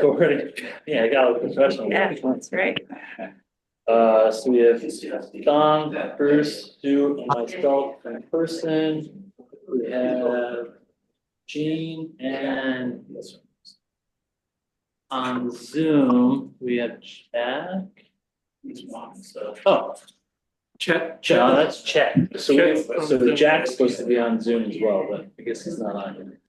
recording. Yeah, I got a professional. Yeah, that's right. So we have Don, Bruce, Sue, and myself in person. We have Jean and on Zoom, we have Jack. So, oh, Chet. no, that's Chet. So Chet's on so Zoom. Jack's supposed to be on Zoom as well, but I guess he's not on here.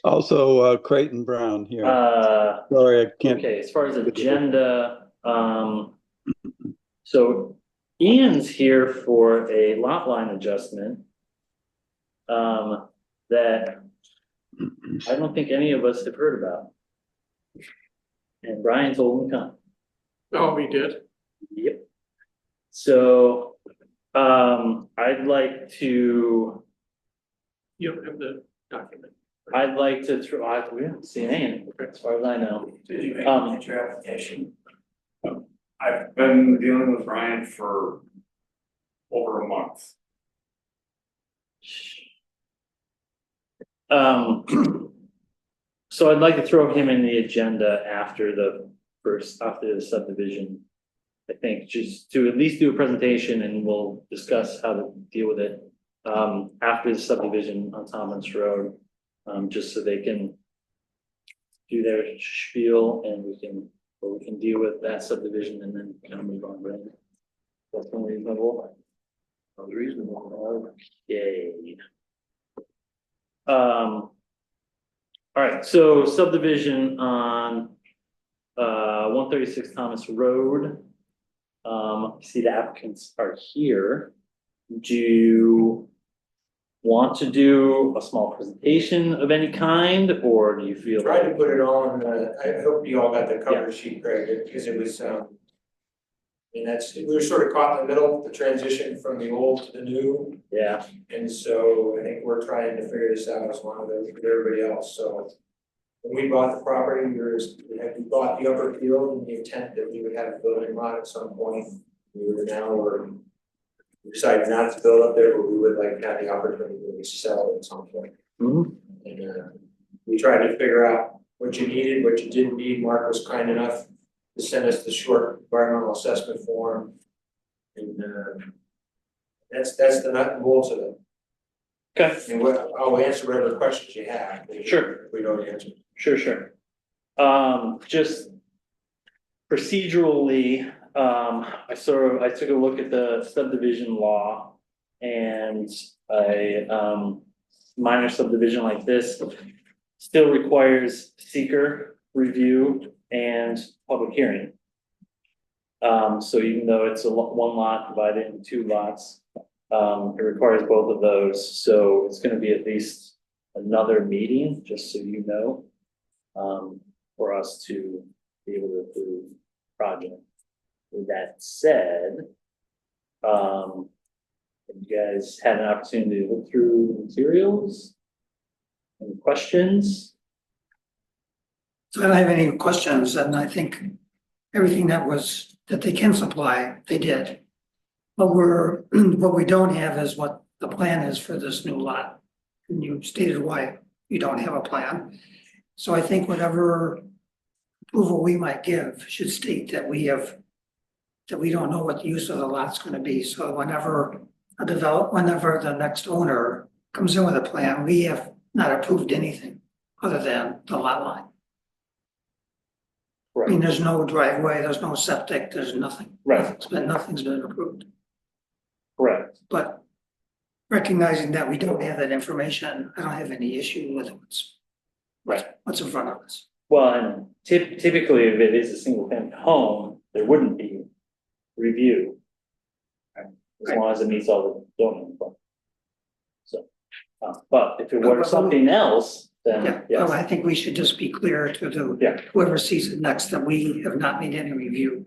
Also, Creighton Brown here. Sorry, I can't. Okay, as far as agenda, so Ian's here for a lot line adjustment. That I don't think any of us have heard about. And Brian told him to come. Oh, we did. Yep. So, I'd like to, You don't have the document. we haven't seen anything, as far as I know. Did you make Um, your application? I've been dealing with Ryan for over a month. So I'd like to throw him in the agenda after the subdivision. I think just to at least do a presentation and we'll discuss how to deal with it. After the subdivision on Thomas Road, just so they can do their spiel and we can deal with that subdivision and then kind of move on, right? That's unreasonable. Unreasonable. Okay. All right, so subdivision on 136 Thomas Road. See the applicants are here. Do you want to do a small presentation of any kind, or do you feel? Tried to put it on, I hope you all got the cover sheet, Greg, because it was, and we were sort of caught in the middle, the transition from the old to the new. Yeah, And so I think we're trying to figure this out as one of those with everybody else, so. When we bought the property, we bought the upper field and the intent that we would have a building lot at some point. We decided not to build up there, but we would like to have the opportunity to sell at some point. Mhm. And we tried to figure out what you needed, what you didn't need. Mark was kind enough to send us the short environmental assessment form. And that's the nut and bolts of it. okay, And I'll answer whatever questions you have. Sure. If we don't answer. sure. Just procedurally, I took a look at the subdivision law and minor subdivision like this still requires seeker review and public hearing. So even though it's one lot divided into two lots, it requires both of those, so it's gonna be at least another meeting, just so you know. For us to be able to approve the project. With that said, have you guys had an opportunity to look through the materials? Any questions? So I don't have any questions, and I think everything that they can supply, they did. But what we don't have is what the plan is for this new lot. And you stated why you don't have a plan. So I think whatever approval we might give should state that we don't know what the use of the lot's gonna be. So whenever the next owner comes in with a plan, we have not approved anything other than the lot line. I mean, Right, there's no driveway, there's no septic, there's nothing. right, Nothing's been approved. correct. But recognizing that we don't have that information, I don't have any issue with what's in front of us. Well, and typically, if it is a single family home, there wouldn't be review. As long as it meets all the zoning requirements. So, but if it were something else, then Yeah, yes, well, I think we should just be clear to Yeah. whoever sees it next that we have not made any review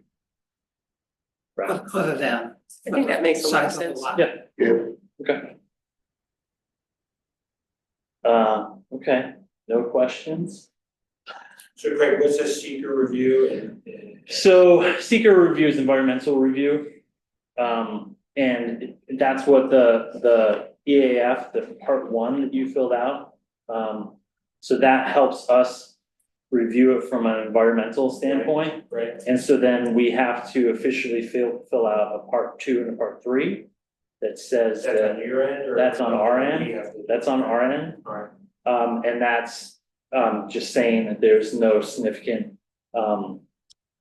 right, other than. I think that makes a lot of size the sense. lot. yeah, okay. Okay, no questions? So Craig, what's a seeker review and So seeker review is environmental review. And that's what the EAF, the part one that you filled out. So that helps us review it from an environmental standpoint. Right. And so then we have to officially fill out a part two and a part three that says Is that on that, your end or? That's on our end. We have to- that's on our end. Alright, And that's, just saying that there's no significant,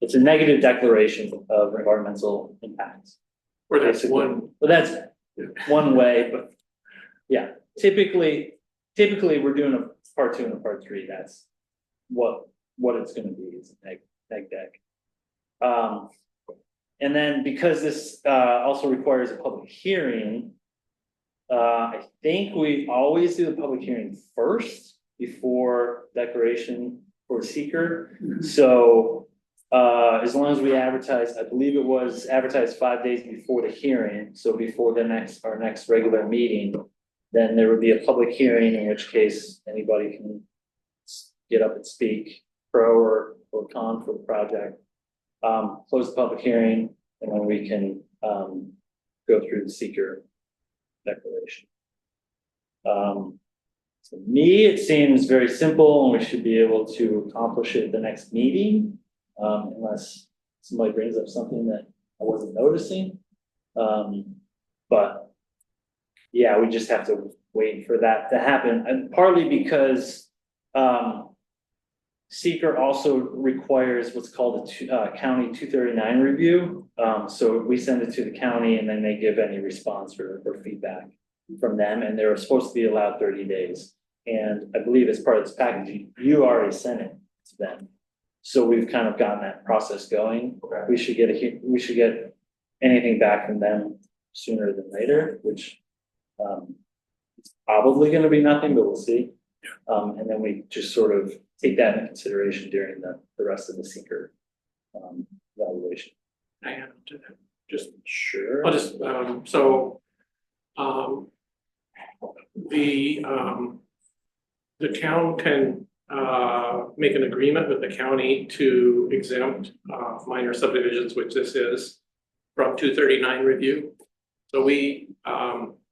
it's a negative declaration of environmental impacts. Or that's Basically. one, But that's one way, but yeah, typically we're doing a part two and a part three, that's what it's gonna be, is a neg deck. And then because this also requires a public hearing, I think we always do the public hearing first before declaration for seeker. So as long as we advertise, I believe it was advertised 5 days before the hearing, so before our next regular meeting, then there would be a public hearing, in which case anybody can get up and speak pro or con for the project. Close the public hearing, and then we can go through the seeker declaration. To me, it seems very simple, and we should be able to accomplish it at the next meeting, unless somebody brings up something that I wasn't noticing. But yeah, we just have to wait for that to happen, and partly because seeker also requires what's called a county 239 review. So we send it to the county, and then they give any response or feedback from them, and they're supposed to be allowed 30 days. And I believe as part of this package, you already sent it to them. So we've kind of gotten that process going. okay. We should get anything back from them sooner than later, which it's probably gonna be nothing, but we'll see. And then we just sort of take that into consideration during the rest of the seeker evaluation. I have to, just, Sure. I'll just, the town can, make an agreement with the county to exempt, minor subdivisions, which this is, from 239 review. So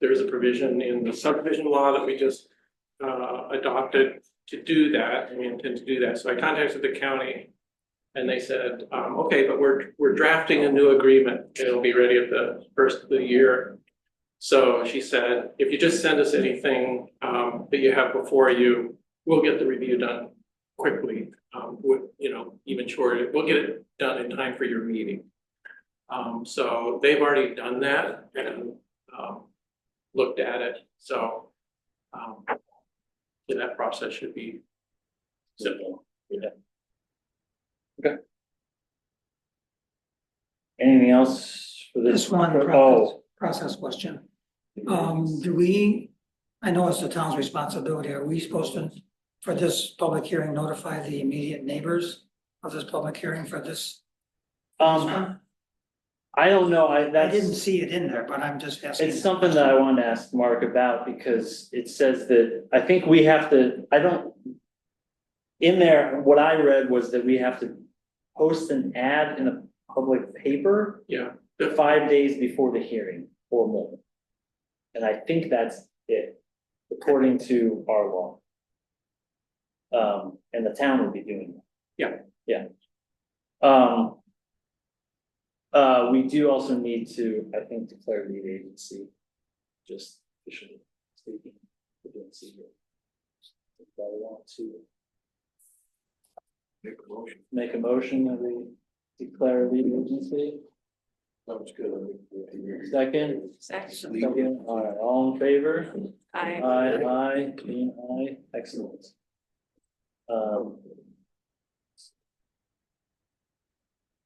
there's a provision in the subdivision law that we just, adopted to do that, and we intend to do that. So I contacted the county, and they said, okay, but we're drafting a new agreement. It'll be ready at the first of the year. So she said, if you just send us anything that you have before you, we'll get the review done quickly. Even shorter, we'll get it done in time for your meeting. So they've already done that and looked at it. So that process should be simple. Yeah. Okay. Anything else for this? Just one process question. I know it's the town's responsibility, are we supposed to, for this public hearing, notify the immediate neighbors of this public hearing for this? I don't know, I that's. didn't see it in there, but I'm just asking. It's something that I wanted to ask Mark about, because it says that, I think we have to, in there, what I read was that we have to post an ad in a public paper Yeah. 5 days before the hearing or more. And I think that's it, according to our law. And the town would be doing that. Yeah. Yeah. We do also need to, I think, declare lead agency, just officially speaking, for doing secret. If I want to make a motion that we declare lead agency. Sounds good. Second, Second, all right, all in favor? I, Aye, Jean, aye, excellent.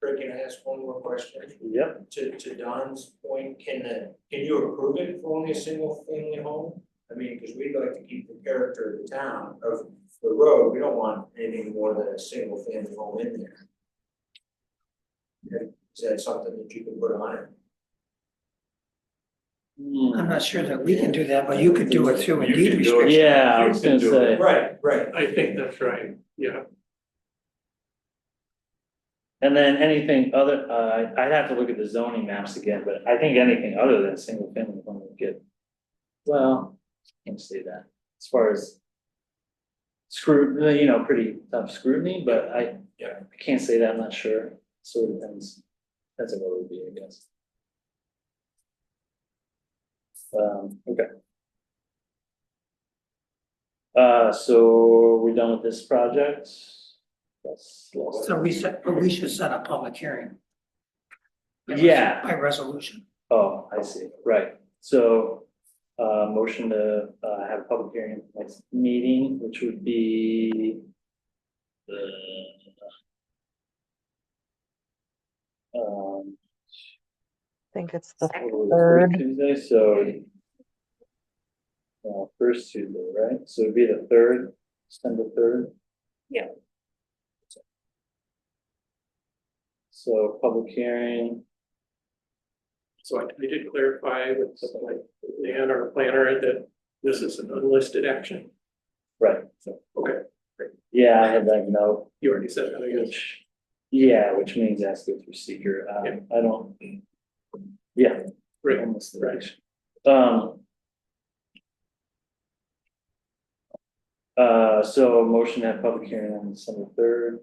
Craig, can I ask one more question? Yep, To Don's point, can you approve it for only a single family home? I mean, because we'd like to keep the character of the town, of the road, we don't want anything more than a single family home in there. Is that something that you can put on it? I'm not sure that we can do that, but you could do it through a You deed can do it. restriction. yeah, I was gonna say, Right. I think that's right, yeah. and then anything other, I'd have to look at the zoning maps again, but I think anything other than single family home would get well, can't say that, as far as. Scrutiny, pretty tough scrutiny, but I can't say that, I'm not sure, so it depends, that's what it would be, I guess. Okay. So we're done with this project? Let's. So we should set a public hearing. Yeah. By resolution. Oh, I see, right, so, motion to, have a public hearing next meeting, which would be. Um, think it's the what was it, third. Tuesday, so. First Tuesday, right, so it'd be the third, December 3rd. Yeah. So public hearing, So I did clarify with Dan, our planner, that this is an unlisted action. right, So, okay, yeah, I had that note. you already said that, I guess. Which means it has to go through seeker, Yeah. I don't. Yeah. Right, almost the right. direction. So motion to have public hearing on December 3rd,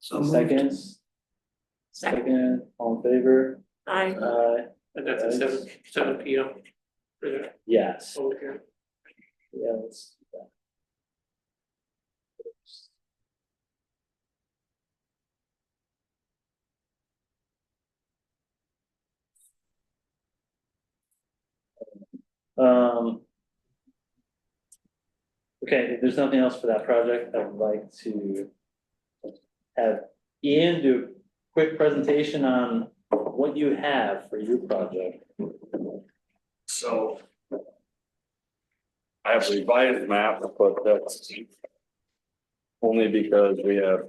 So moved. seconds, second, all in favor, I, And that's at seven P.M. for that yes, public hearing. yeah, let's do that. Okay, if there's nothing else for that project, I would like to have Ian do a quick presentation on what you have for your project. So. I have a revised map, but that's. Only because we have.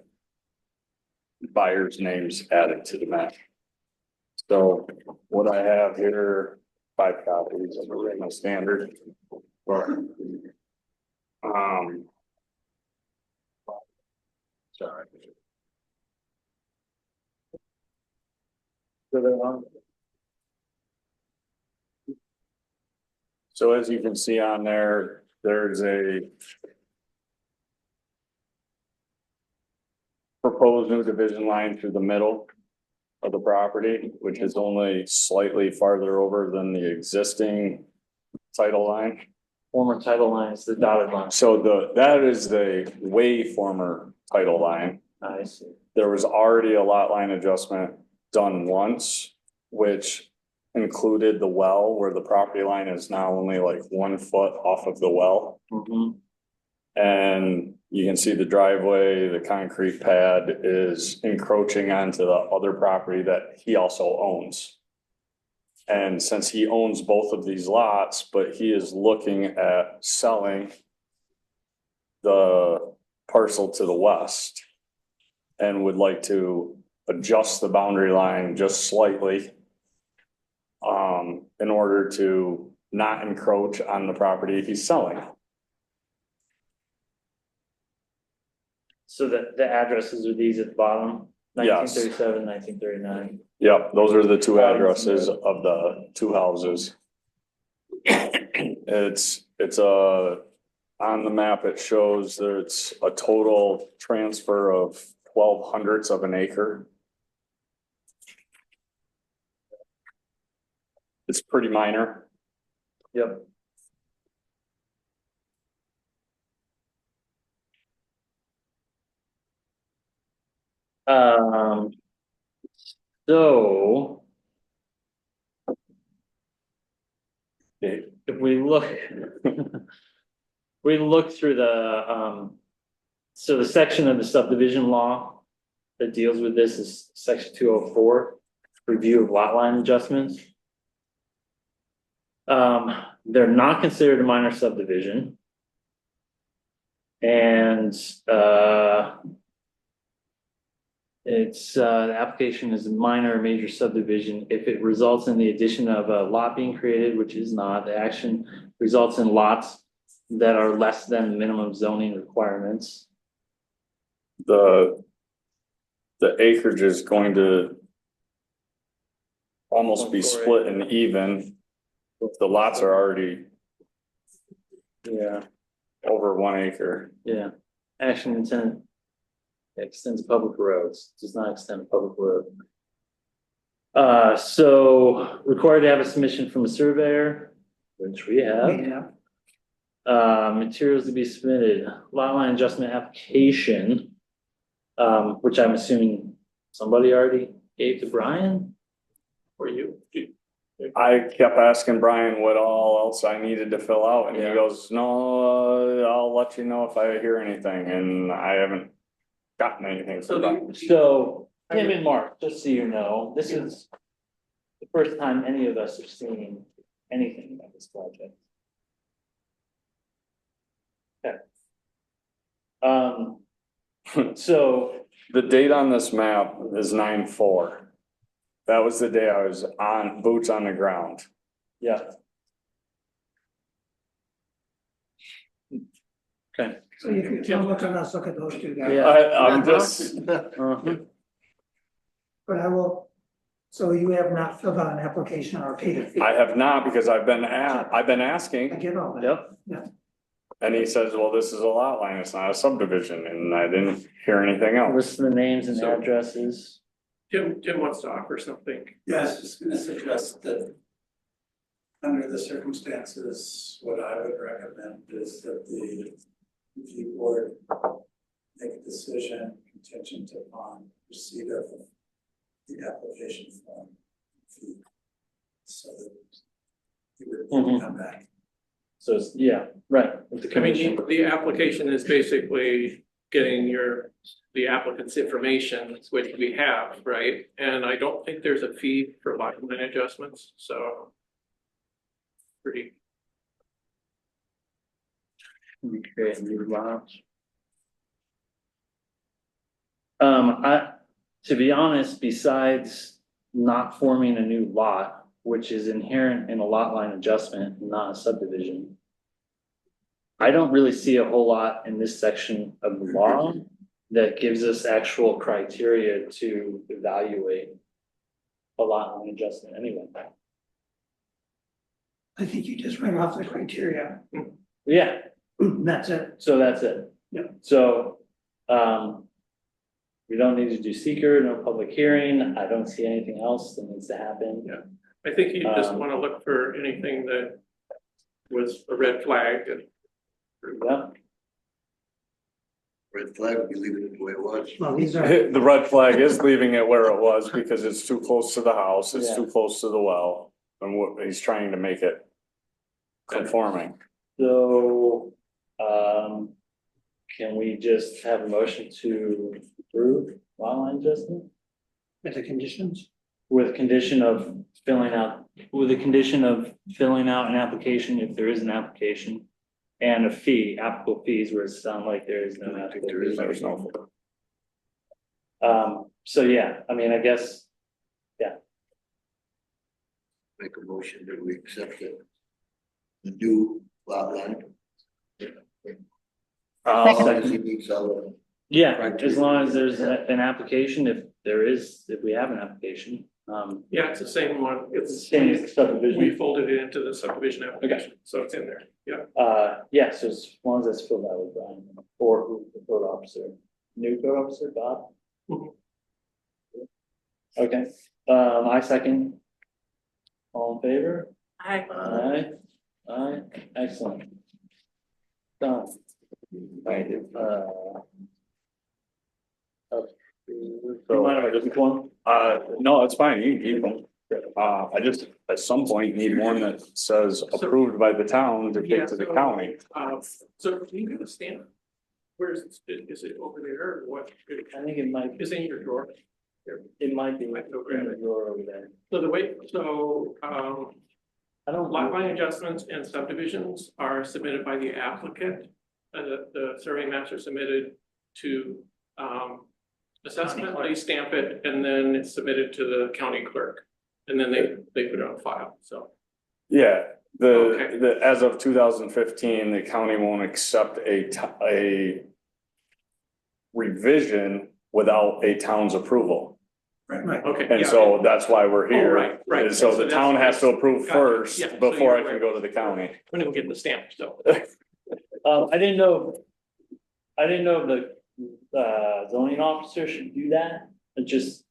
Buyers' names added to the map. So what I have here, 5 copies of the written standard. But. Sorry. So as you can see on there, there's a. Proposed new division line through the middle. Of the property, which is only slightly farther over than the existing. Title line. Former title line is the dotted line. So that is the way former title line. I see. There was already a lot line adjustment done once, which included the well where the property line is now only like 1 foot off of the well. Mhm. And you can see the driveway, the concrete pad is encroaching onto the other property that he also owns. And since he owns both of these lots, but he is looking at selling the parcel to the west and would like to adjust the boundary line just slightly in order to not encroach on the property he's selling. So the addresses are these at the bottom, Yes. 1937, 1939. Yep, those are the two addresses of the two houses. It's on the map, it shows that it's a total transfer of 1/1200ths of an acre. It's pretty minor. Yep. So. If we look. We look through the, so the section of the subdivision law. That deals with this is section 204, review of lot line adjustments. They're not considered a minor subdivision. And, the application is a minor or major subdivision if it results in the addition of a lot being created, which is not. The action results in lots that are less than minimum zoning requirements. The acreage is going to almost be split and even. The lots are already Yeah, over 1 acre. yeah. Action intent extends public roads, does not extend public road. So required to have a submission from a surveyor, which we have. Yeah, Materials to be submitted, lot line adjustment application. Which I'm assuming somebody already gave to Brian? For you. I kept asking Brian what all else I needed to fill out, and he Yeah. goes, no, I'll let you know if I hear anything, and I haven't gotten anything So from Brian. So, Tim and Mark, just so you know, this is the first time any of us have seen anything about this project. Okay. So, The date on this map is 9/4. That was the day I was on, boots on the ground. yeah. Okay. so you can look at us, look at those two guys. Yeah. I'm just, Uh-huh. But I will, so you have not filled out an application or paid a fee? I have not, because I've been I asking, get all that. Yep, and he says, well, this is a lot line, it's not a subdivision, and I didn't hear anything else. list the names and So- addresses. Tim wants to offer something. Yeah, I was just gonna suggest that under the circumstances, what I would recommend is that the review board make a decision contingent upon receipt of the application form. So that you would Mhm. come back. So, it's yeah, right, with the I mean, commission. the application is basically getting the applicant's information, which we have, right? And I don't think there's a fee for lot line adjustments, so. Pretty, We create new lots. To be honest, besides not forming a new lot, which is inherent in a lot line adjustment, not a subdivision. I don't really see a whole lot in this section of the law that gives us actual criteria to evaluate a lot line adjustment anyway. I think you just read off the criteria. Yeah, That's it. so that's it. Yeah. So, we don't need to do seeker, no public hearing. I don't see anything else that needs to happen. Yeah. I think you just Um, wanna look for anything that was a red flag and. Yeah, Red flag would be leaving it the way it was. Well, these are, The red flag is leaving it where it was, because it's too close to the house, it's Yeah. too close to the well, and what, he's trying to make it conforming. so, can we just have a motion to approve lot line adjustment? with the conditions. With condition of filling out, with the condition of filling out an application if there is an application. And a fee, applicable fees where it sounds like there is no applicable fee. There's no. So yeah, I mean, I guess, Make a motion that we accept it. The new lot line. second. He meets all Yeah, as long as there's an application, if we have an application, Yeah, it's the same one, it's. same We subdivision. folded it into the subdivision application, so it's in there, yeah. Yeah, so as long as that's filled out with Brian, or who, the code officer, new code officer, Bob? Mhm. Okay, I second. All in favor? Aye, aye, excellent. Done. Right, okay. You mind if I just keep one? No, it's fine, you can keep them. I just, at some point, need one that says approved by the town to Yeah, take to the so- county. So can you get a stamp? Where is it over there or what? I think it might, It's in your drawer. it might be in Might go grab the it. drawer over there. So the way, I don't. lot line adjustments and subdivisions are submitted by the applicant. The survey maps are submitted to, assessment, they stamp it, and then it's submitted to the county clerk. And then they put it on file, so. Yeah, Okay. as of 2015, the county won't accept a revision without a town's approval. Right. Okay. And yeah, so that's why we're Oh, here. right. And so So the town that's- has to approve Gotcha. first Yeah, so before I you're can go to the county. When we get the stamp, so. I didn't know. If the zoning officer should do that, it just,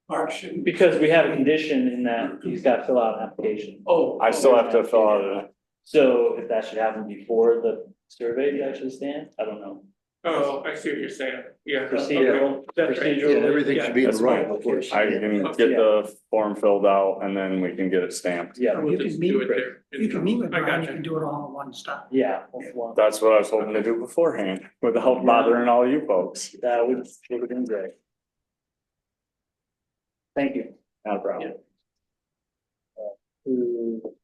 Mark shouldn't. because we have a condition in that he's got to fill out an application. Oh. I still have to fill out a, So if that should happen before the survey actually stands, I don't know. Oh, I see what you're saying, yeah. Procedural, okay, that's right. procedural. Yeah, everything should be in That's writing fine. before. I can get the form filled out and then we can get it stamped. Yeah, We'll You just can meet do it with- there. You can meet with I Brian, you gotcha. can do it all in one stop. yeah, well, That's what I was hoping to do beforehand, without bothering all you folks. that would have been great. Thank you. Not a problem. Who-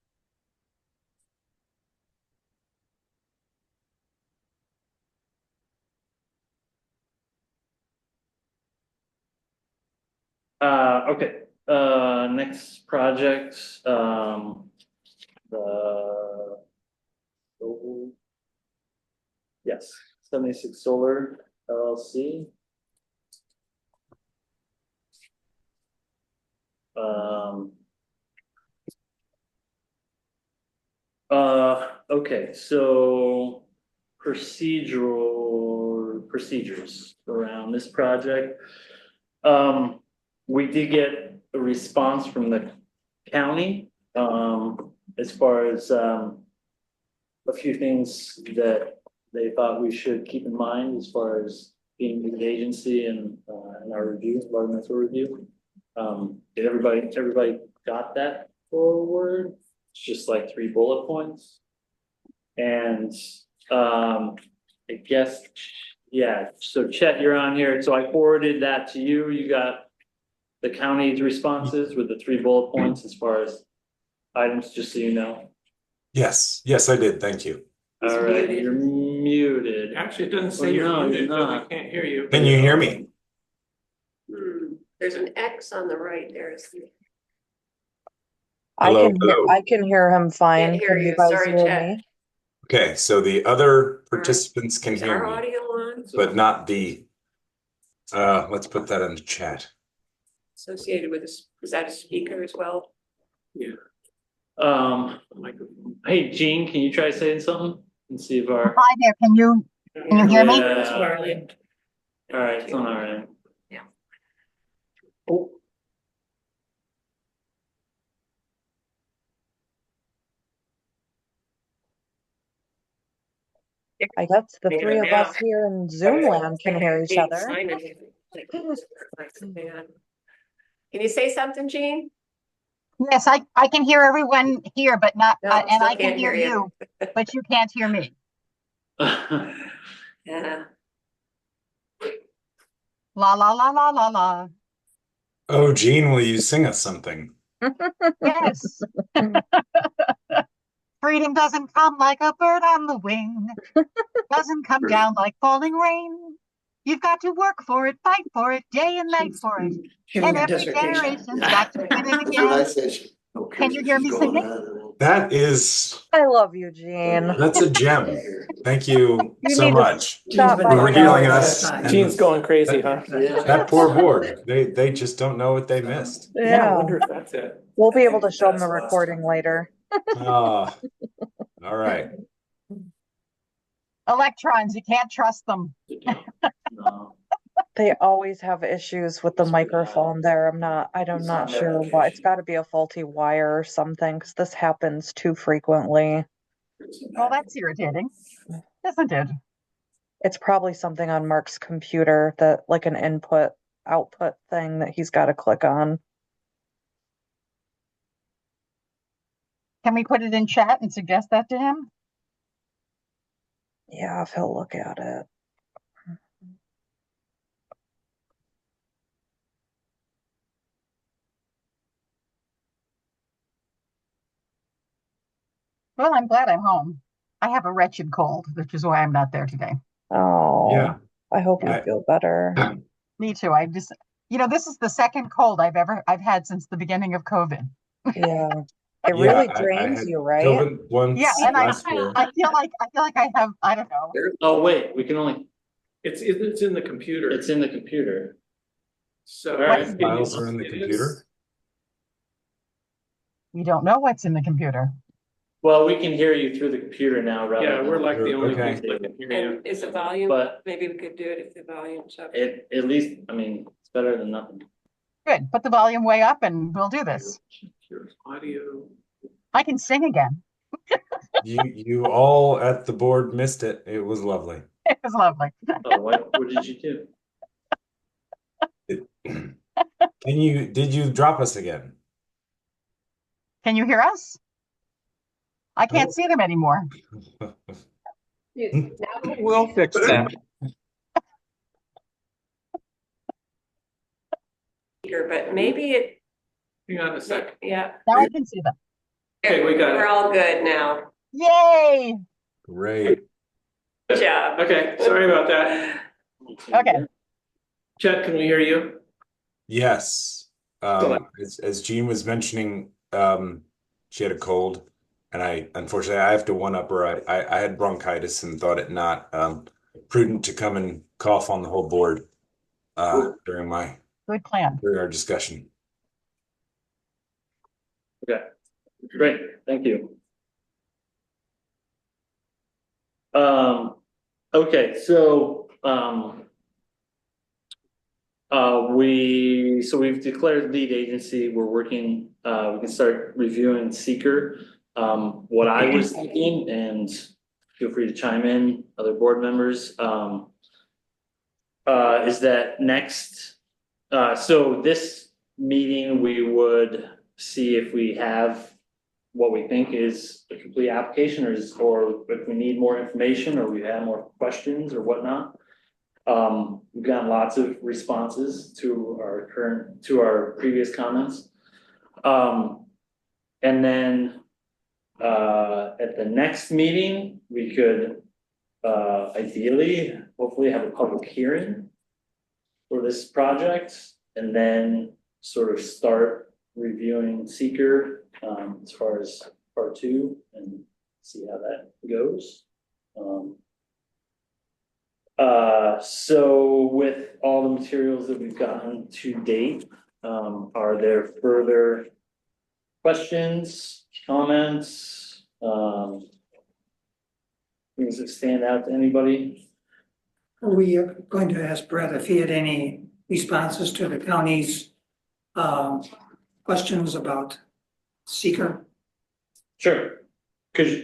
Okay, next project, the. Yes, 76 Solar LLC. Okay, so procedures around this project. We did get a response from the county, as far as, a few things that they thought we should keep in mind as far as being the agency and, in our review, environmental review. Did everybody got that forward? It's just like 3 bullet points. And, I guess, yeah, so Chet, you're on here. So I forwarded that to you. You got the county's responses with the 3 bullet points as far as items, just so you know. Yes, I did. Thank you. All right, you're muted. Actually, it doesn't Well, say you're no, muted, you're but I not. can't hear you. Can you hear me? There's an X on the right there. Hello, hello. I can hear him fine. Can't hear Can you you. guys Sorry, hear Chet. me? Okay, so the other participants can Is hear our me, audio on? but not the, let's put that in the chat. Associated with this, is that a speaker as well? Microphone. Hey, Gene, can you try saying something and see if our? Hi there, can you hear me? Yeah. All right, it's on our end. Yeah. Oh. I guess the 3 of us here in Zoom land can hear each other. Can you say something, Jean? Yes, I can hear everyone here, but not, No, and still I can can't hear hear you, but you can't hear me. Yeah. La, la, la, la, la, la. Oh, Gene, will you sing us something? Yes. Freedom doesn't come like a bird on the wing, doesn't come down like falling rain. You've got to work for it, fight for it, day and night for it. And every generation's got to win it That's what I again. said. Can you hear me singing? That is, I love you, Gene. that's a gem. Thank you You so need to much stop been by for the regaling gallery us. sometime. and Gene's going crazy, huh? That poor board, they just don't know what they missed. I Yeah, wonder if that's it. we'll be able to show them the recording later. Ah, all right. Electrons, you can't trust them. No. They always have issues with the microphone there. I'm not sure why. It's got to be a faulty wire or something, because this happens too frequently. Well, that's irritating, isn't it? It's probably something on Mark's computer that, like an input output thing that he's got to click on. Can we put it in chat and suggest that to him? Yeah, if he'll look at it. Well, I'm glad I'm home. I have a wretched cold, which is why I'm not there today. Oh, Yeah. I hope you I- feel better. Me too. I just, this is the second cold I've had since the beginning of COVID. Yeah. It Yeah, really I drains had you, right? COVID once Yeah, and last year. I feel like I have, I don't know. Oh, wait, we can only, It's in the computer. it's in the computer. So. All right. Files are in the It is- computer? You don't know what's in the computer. Well, we can hear you through the computer now, rather. Yeah, we're like the only Okay. people that can hear you. And is the volume, But maybe we could do it if the volume's up. at least, I mean, it's better than nothing. Good, put the volume way up and we'll do this. Here's audio. I can sing again. You all at the board missed it. It was lovely. It was lovely. Oh, what did you do? Did you drop us again? Can you hear us? I can't Oh. see them anymore. We'll fix that. But maybe it, Hang on a sec. yeah, Now I can see them. Okay, we got we're it. all good now. Yay! Great. Good job. Okay, sorry about that. Okay. Chet, can we hear you? Yes. Excellent. As Jean was mentioning, she had a cold, and unfortunately I have to one up her. I had bronchitis and thought it not prudent to come and cough on the whole board during our discussion. Okay, great, thank you. Okay, so, we've declared lead agency, we're working, we can start reviewing seeker. What I was thinking, and feel free to chime in, other board members, is that next, so this meeting, we would see if we have what we think is a complete application, or if we need more information, or we have more questions or whatnot. We've gotten lots of responses to our previous comments. And then, at the next meeting, we could, ideally, hopefully have a public hearing for this project, and then sort of start reviewing seeker, as far as part 2, and see how that goes. So with all the materials that we've gotten to date, are there further questions, comments, things that stand out to anybody? Are we going to ask Brett if he had any responses to the county's questions about seeker? Sure, cause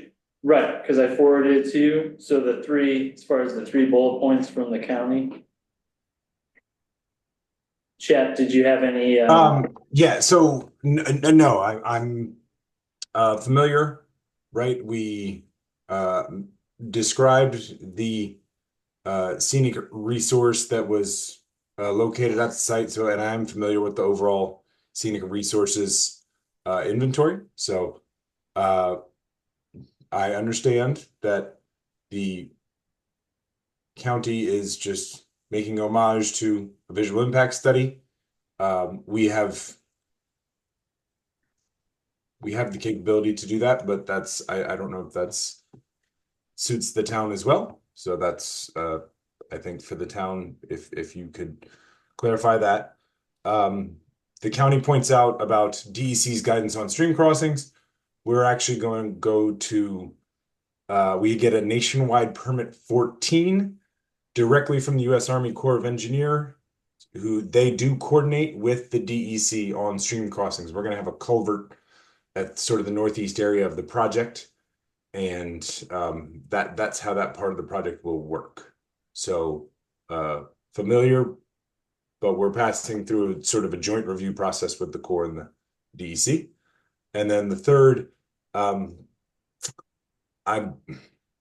I forwarded it to you, so as far as the 3 bullet points from the county. Chet, did you have any? Yeah, so no, I'm familiar, right? We described the scenic resource that was located at the site, and I'm familiar with the overall scenic resources inventory. So I understand that the county is just making homage to a visual impact study. We have the capability to do that, but I don't know if that's suits the town as well. So that's I think for the town, if you could clarify that. The county points out about DEC's guidance on stream crossings. We're actually going to go to we get a nationwide permit 14 directly from the U.S. Army Corps of Engineers, who they do coordinate with the DEC on stream crossings. We're going to have a culvert at sort of the northeast area of the project, and that's how that part of the project will work. So familiar, but we're passing through sort of a joint review process with the Corps and the DEC. And then the third,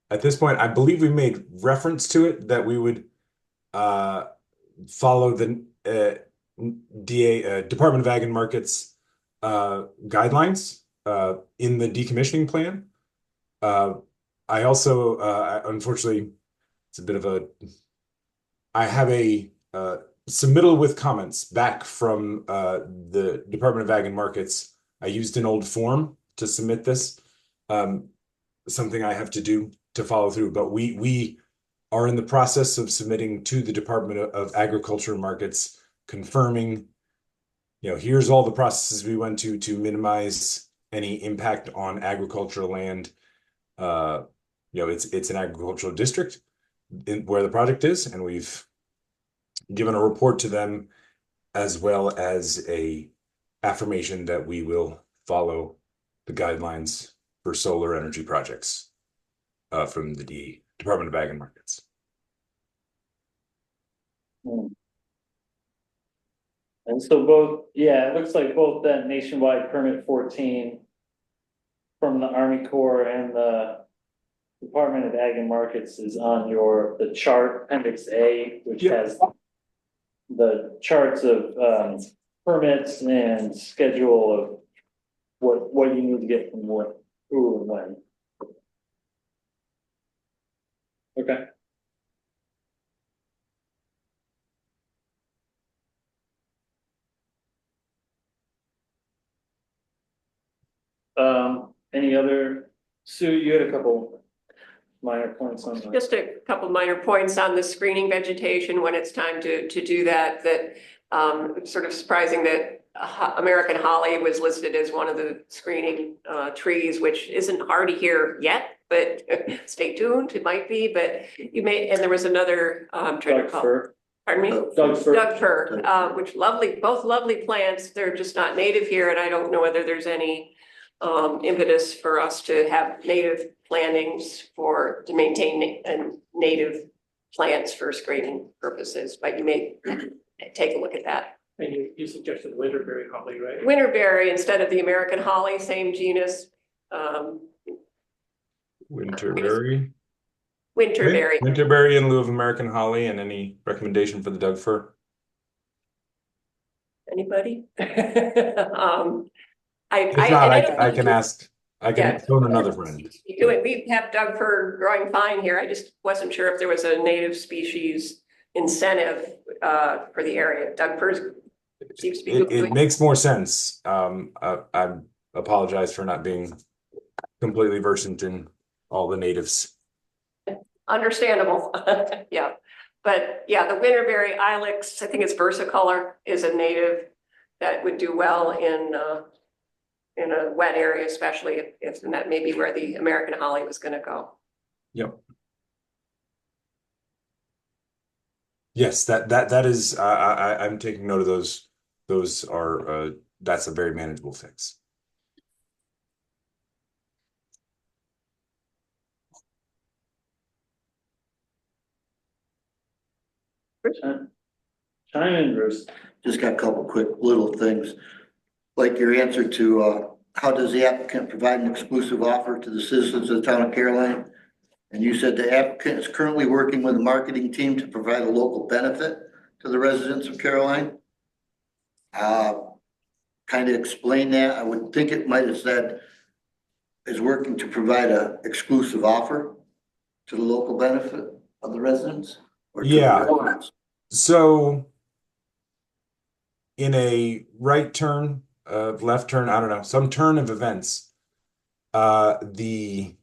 at this point, I believe we made reference to it that we would follow the Department of Ag and Markets guidelines in the decommissioning plan. I also, unfortunately, it's a bit of I have a submittal with comments back from the Department of Ag and Markets. I used an old form to submit this, something I have to do to follow through, but we are in the process of submitting to the Department of Agriculture and Markets, confirming, here's all the processes we went to minimize any impact on agricultural land. It's an agricultural district where the project is, and we've given a report to them as well as a affirmation that we will follow the guidelines for solar energy projects from the Department of Ag and Markets. And so both, yeah, it looks like both that nationwide permit 14 from the Army Corps and the Department of Ag and Markets is on the chart appendix A, which has the charts of permits and schedule of what you need to get from what, who and when. Okay. Any other, Sue, you had a couple minor points on that. Just a couple minor points on the screening vegetation when it's time to do that, sort of surprising that American holly was listed as one of the screening trees, which isn't hardy here yet, but stay tuned, it might be, but and there was another, Doug fir. Pardon me? Doug fir. Doug fir, which both lovely plants, they're just not native here, and I don't know whether there's any impetus for us to have native plantings to maintain native plants for screening purposes, but you may take a look at that. And you suggested winterberry holly, right? Winterberry instead of the American holly, same genus. Winterberry. Winterberry. Winterberry in lieu of American holly, and any recommendation for the Doug fir? Anybody? If not, I can ask. I can phone another friend. We have Doug fir growing fine here. I just wasn't sure if there was a native species incentive for the area. Doug fir seems to be. It makes more sense. I apologize for not being completely versant in all the natives. Understandable. Yeah, but yeah, the winterberry ilex, I think it's versicolor, is a native that would do well in a wet area, especially if and that may be where the American holly was going to go. Yep. Yes, that is. I'm taking note of those. Those are. That's a very manageable fix. Chime in, Bruce. Just got a couple quick little things. Like your answer to how does the applicant provide an exclusive offer to the citizens of the town of Caroline? And you said the applicant is currently working with the marketing team to provide a local benefit to the residents of Caroline. Kind of explain that. I would think it might have said is working to provide a exclusive offer to the local benefit of the residents. Or to Yeah. the residents. So, in a right turn, left turn, I don't know, some turn of events, the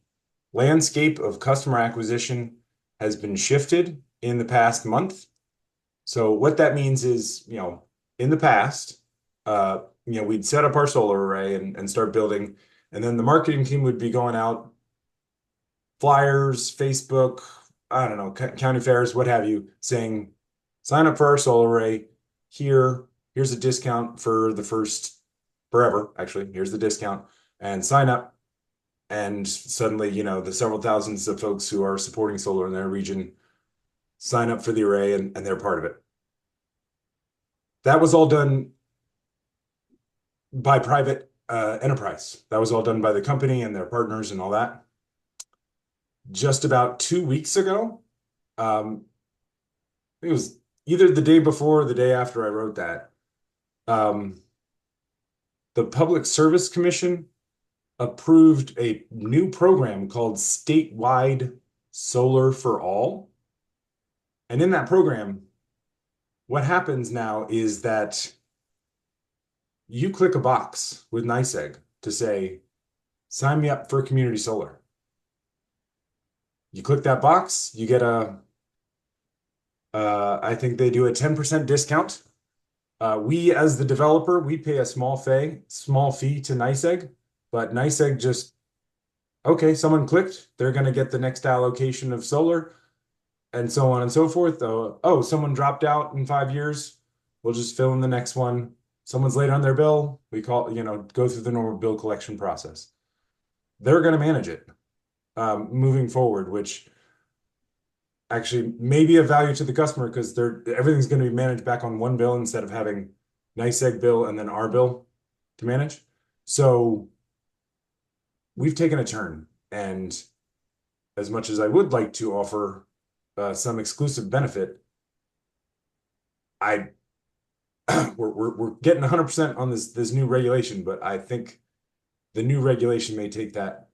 landscape of customer acquisition has been shifted in the past month. So what that means is, in the past, we'd set up our solar array and start building, and then the marketing team would be going out, flyers, Facebook, I don't know, county fairs, what have you, saying, sign up for our solar array. Here's a discount for the first forever. Actually, here's the discount, and sign up. And suddenly, the several thousands of folks who are supporting solar in their region sign up for the array, and they're part of it. That was all done by private enterprise. That was all done by the company and their partners and all that. Just about 2 weeks ago, it was either the day before or the day after I wrote that, the Public Service Commission approved a new program called Statewide Solar for All. And in that program, what happens now is that you click a box with NYSEG to say, sign me up for community solar. You click that box, you get I think they do a 10% discount. We, as the developer, we pay a small fee to NYSEG but NYSEG just, okay, someone clicked, they're gonna get the next allocation of solar and so on and so forth. Oh, someone dropped out in 5 years, we'll just fill in the next one. Someone's late on their bill, we call, go through the normal bill collection process. They're gonna manage it moving forward, which actually may be of value to the customer because everything's gonna be managed back on one bill instead of having NYSEG bill and then our bill to manage. So we've taken a turn, and as much as I would like to offer some exclusive benefit, we're getting 100% on this new regulation, but I think the new regulation may take that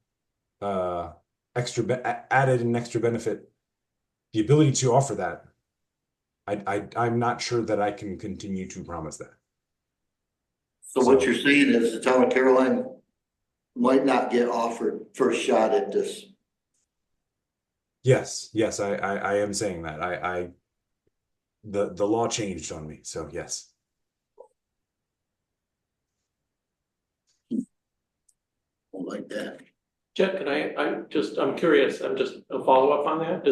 added an extra benefit, the ability to offer that. I'm not sure that I can continue to promise that. So what you're saying is the town of Caroline might not get offered first shot at this. Yes, I am saying that. The law changed on me, so yes. Like that. Jeff, I'm curious, I'm just a follow-up on that,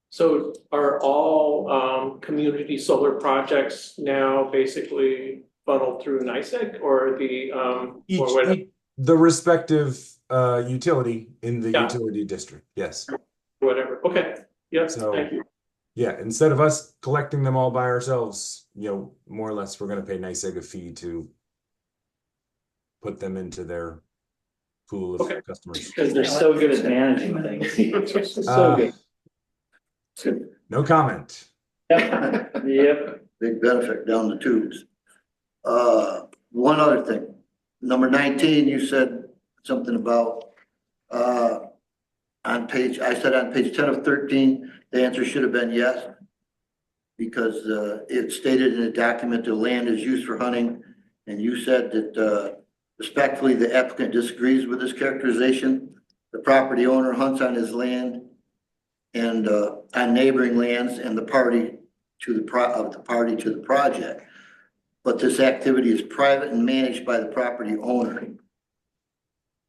so are all community solar projects now basically funneled through NYSEG or The respective utility in the Yeah. utility district, yes. whatever, okay, yes, So- thank you. Yeah, instead of us collecting them all by ourselves, more or less, we're gonna pay NYSEG a fee to put them into their pool of Okay. customers. Because they're so good at managing things. So good. No comment. Yep. Big benefit down the tubes. One other thing, number 19, you said something about, I said on page 10 of 13, the answer should have been yes. Because, it stated in the document the land is used for hunting, and you said that, respectfully, the applicant disagrees with this characterization. The property owner hunts on his land and, on neighboring lands and the party to the project. But this activity is private and managed by the property owner.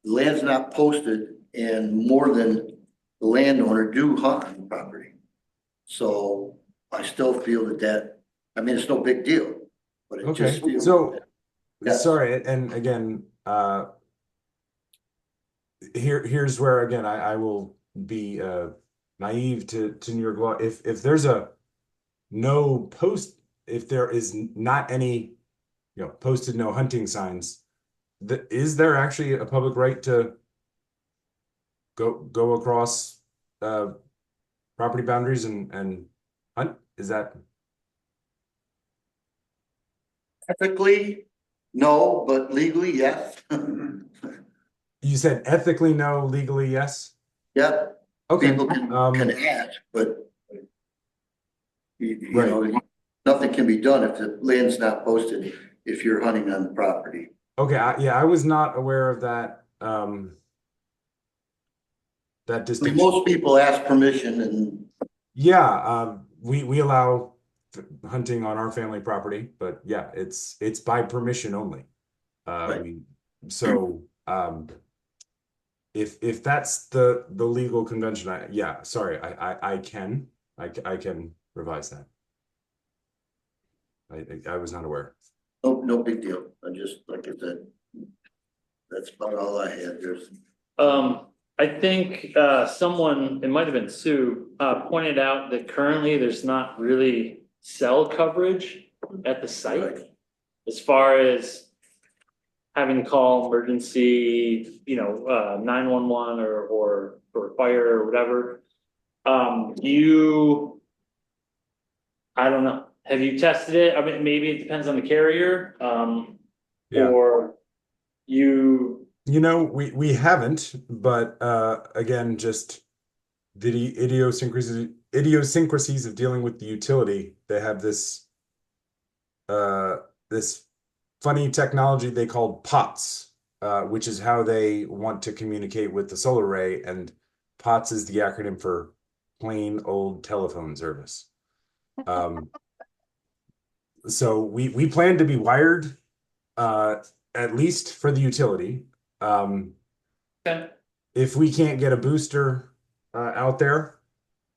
The land's not posted, and more than the landowner do hunt on the property. So I still feel it's no big deal, but it Okay, just feels. so, Yes. sorry, and again, here's where, again, I will be naive to New York law. If there's if there is not any, posted no hunting signs, is there actually a public right to go across property boundaries and hunt? Is that? Ethically, no, but legally, yes. You said ethically no, legally yes? Yeah, Okay. people can ask, but Right. nothing can be done if the land's not posted, if you're hunting on the property. Okay, I was not aware of that, that distinction. Most people ask permission and. Yeah, we allow hunting on our family property, but yeah, it's by permission only. Right. If that's the legal convention, I can revise that. I was not aware. No big deal. I just, like I said, that's about all I had. I think someone, it might have been Sue, pointed out that currently there's not really cell coverage at the site. Right. As far as having to call emergency, 911 or for fire or whatever. I don't know. Have you tested it? I mean, maybe it depends on the carrier. Yeah. Or you. We haven't, but again, just the idiosyncrasies of dealing with the utility. They have this funny technology they call POTS, which is how they want to communicate with the solar array, and POTS is the acronym for plain old telephone service. So we plan to be wired at least for the utility. Okay. If we can't get a booster out there,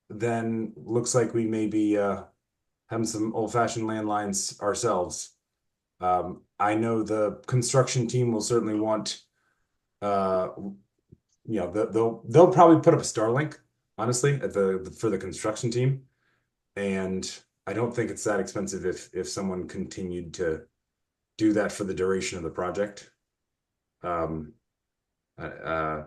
then looks like we may be having some old-fashioned landlines ourselves. I know the construction team will certainly want, they'll probably put up a Starlink, honestly, for the construction team. And I don't think it's that expensive if someone continued to do that for the duration of the project. All right.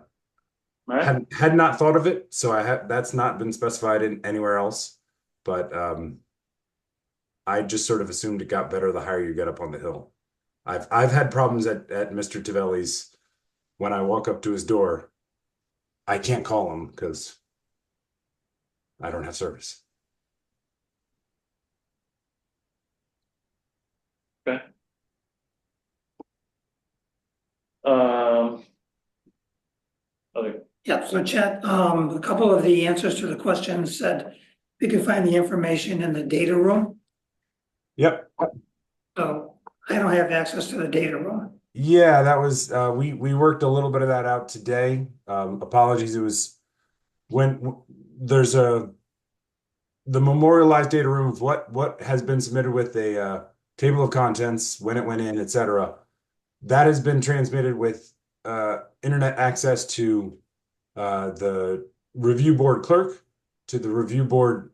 Had not thought of it, so that's not been specified in anywhere else. But I just sort of assumed it got better the higher you get up on the hill. I've had problems at Mr. Tavelli's. When I walk up to his door, I can't call him because I don't have service. Okay. Other. Yeah, so Chet, a couple of the answers to the questions said we could find the information in the data room. Yep. So I don't have access to the data room. Yeah, that was we worked a little bit of that out today. Apologies, it was when there's the memorialized data room of what has been submitted with a table of contents, when it went in, etc. That has been transmitted with internet access to the review board clerk, to the review board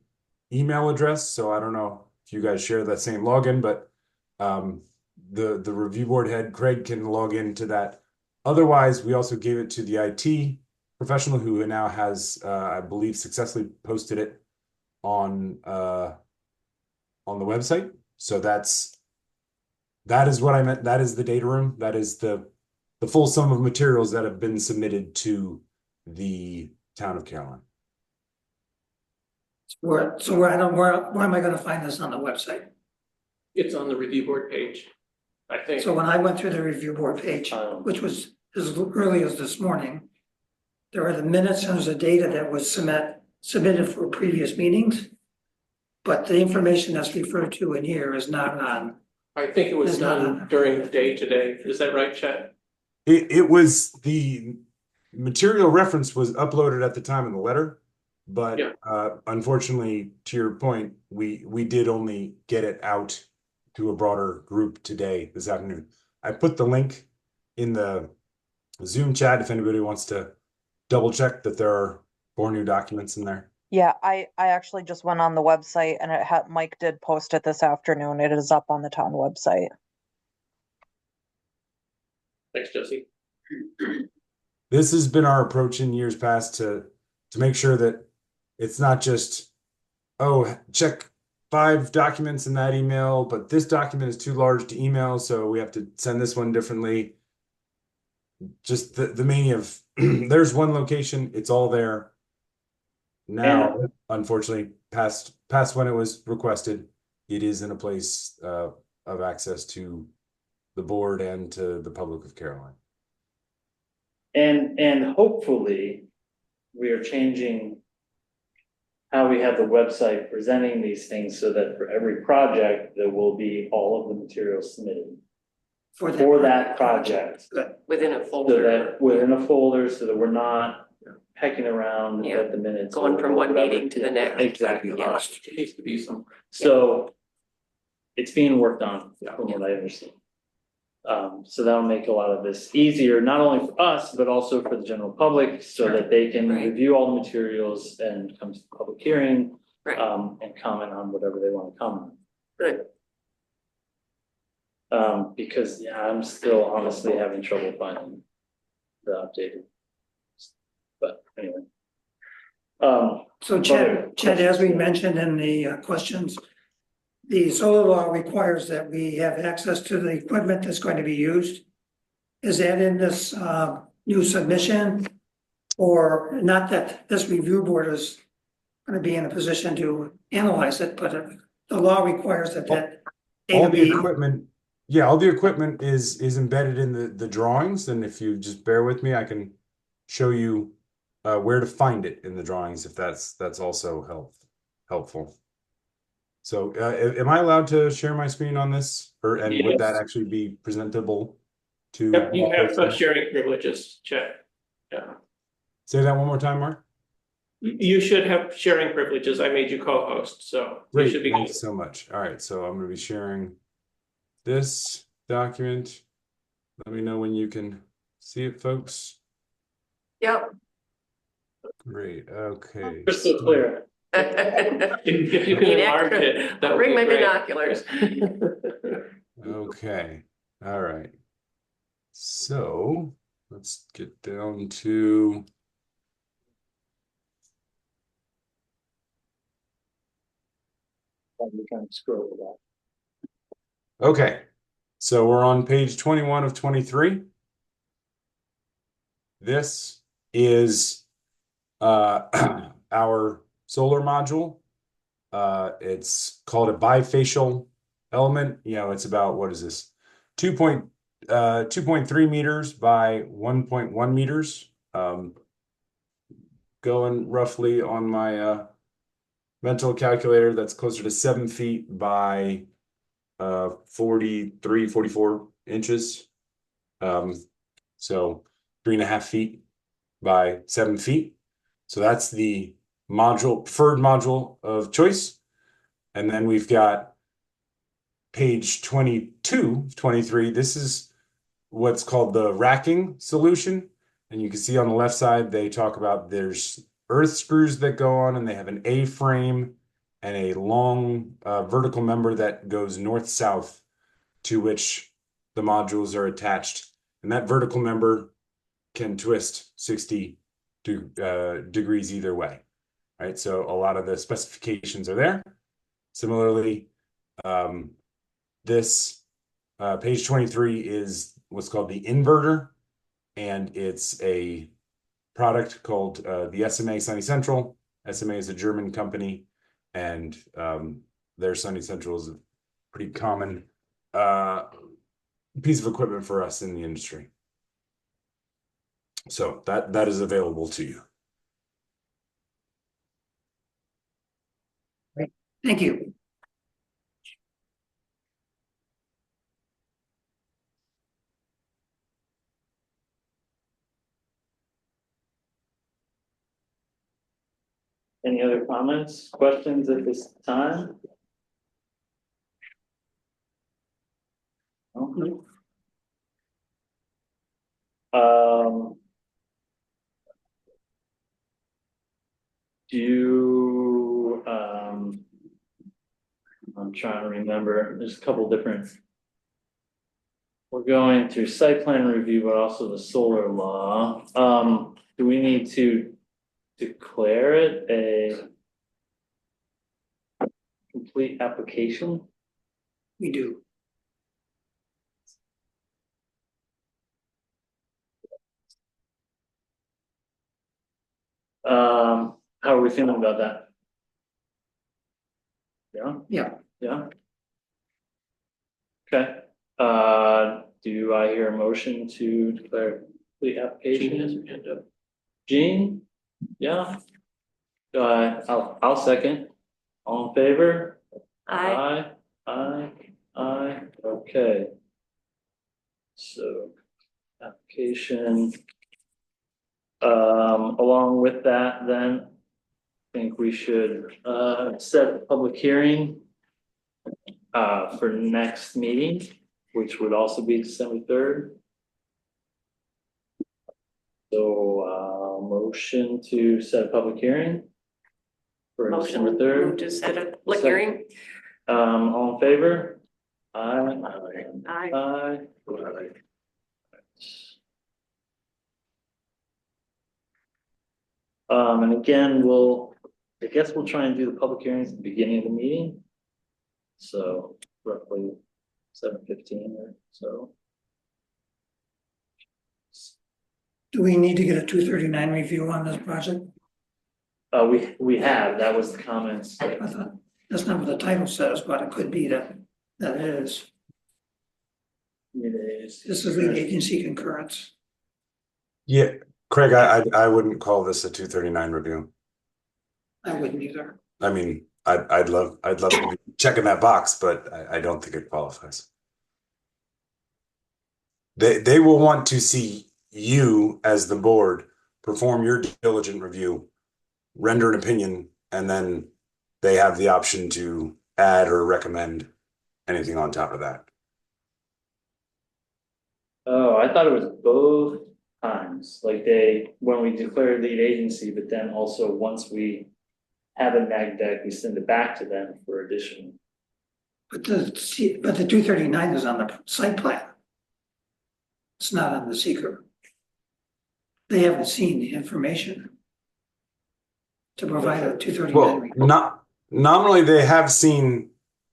email address. So I don't know if you guys share that same login, but the review board head, Craig, can log into that. Otherwise, we also gave it to the IT professional who now has, I believe, successfully posted it on the website. So that is what I meant. That is the data room. That is the full sum of materials that have been submitted to the town of Caroline. Where am I gonna find this on the website? It's on the review board page, I think. So when I went through the review board page, which was as early as this morning, there are the minutes and there's the data that was submitted for previous meetings. But the information that's referred to in here is not on. I think it was done during the day today. Is that right, Chet? It was the material reference was uploaded at the time of the letter, but Yeah. Unfortunately, to your point, we did only get it out to a broader group today, this afternoon. I put the link in the Zoom chat if anybody wants to double check that there are 4 new documents in there. Yeah, I actually just went on the website and Mike did post it this afternoon. It is up on the town website. Thanks, Jesse. This has been our approach in years past to make sure that it's not just, oh, check 5 documents in that email, but this document is too large to email, so we have to send this one differently. Just the mania of there's one location, it's all there. Now, unfortunately, past when it was requested, it is in a place of access to the board and to the public of Caroline. And hopefully, we are changing how we have the website presenting these things so that for every project, there will be all of the materials submitted for that project. Within a So folder. that within a folder, so that we're not pecking around Yeah. at the minutes. Going from one whatever. meeting to the next. Exactly. Yeah. It needs to be some. So it's being worked on, from what I understand. So that'll make a lot of this easier, not only for us, but also for the general public, so that they can Right. review all the materials and come to the public hearing. Right. And comment on whatever they want to comment. Good. Because, yeah, I'm still honestly having trouble finding the updated. But anyway. So Chad, as we mentioned in the questions, the solar law requires that we have access to the equipment that's going to be used. Is that in this new submission? Or not that this review board is going to be in a position to analyze it, but the law requires that All data the be. equipment, yeah, all the equipment is embedded in the drawings, and if you just bear with me, I can show you where to find it in the drawings, if that's also helpful. So am I allowed to share my screen on this, and would that actually be presentable to? Yep, you have sharing privileges, check. Yeah. Say that one more time, Mark. You should have sharing privileges. I made you co-host, so you Great, should be. thanks so much. All right, so I'm going to be sharing this document. Let me know when you can see it, folks. Yep. Great, okay. Crystal clear. If you can Need enlarge extra- it, that would Bring be my great. binoculars. Okay, all right. So let's get down to. Kind of scroll that. Okay, so we're on page 21 of 23. This is our solar module. It's called a bifacial element. You know, it's about, what is this? 2.3 meters by 1.1 meters. Going roughly on my mental calculator, that's closer to 7 feet by 43, 44 inches. So 3.5 feet by 7 feet. So that's the preferred module of choice. And then we've got page 22, 23. This is what's called the racking solution. And you can see on the left side, they talk about there's earth screws that go on, and they have an A-frame and a long vertical member that goes north-south, to which the modules are attached. And that vertical member can twist 60 degrees either way, right? So a lot of the specifications are there. Similarly, this page 23 is what's called the inverter, and it's a product called the SMA Sunny Central. SMA is a German company, and their Sunny Central is a pretty common piece of equipment for us in the industry. So that is available to you. Thank you. Any other comments, questions at this time? Okay. I'm trying to remember, there's a couple different. We're going through site plan review, but also the solar law. Do we need to declare it a complete application? We do. How are we feeling about that? Yeah? Yeah. Yeah? Okay, do I hear a motion to declare the application? Gene? Yeah? I'll second. All in favor? I Aye, okay. So, application. Along with that, then, I think we should, set a public hearing for next meeting, which would also be December 3rd. So, motion to set a public hearing for December motion 3rd. move to set a public hearing. All in favor? Aye. Aye. Aye. And again, I guess we'll try and do the public hearings at the beginning of the meeting. So roughly 7:15 or so. Do we need to get a 239 review on this project? We have, that was the comments. I thought, that's not what the title says, but it could be that it is. This is lead agency concurrence. Yeah, Craig, I wouldn't call this a 239 review. I wouldn't either. I mean, I'd love to be checking that box, but I don't think it qualifies. they will want to see you as the board perform your diligent review, render an opinion, and then they have the option to add or recommend anything on top of that. Oh, I thought it was both times, like when we declare lead agency, but then also once we have a neg deck, we send it back to them for additional. But the 239 is on the site plan. It's not on the seeker. They haven't seen the information to provide a 239 Well, report. nominally they have seen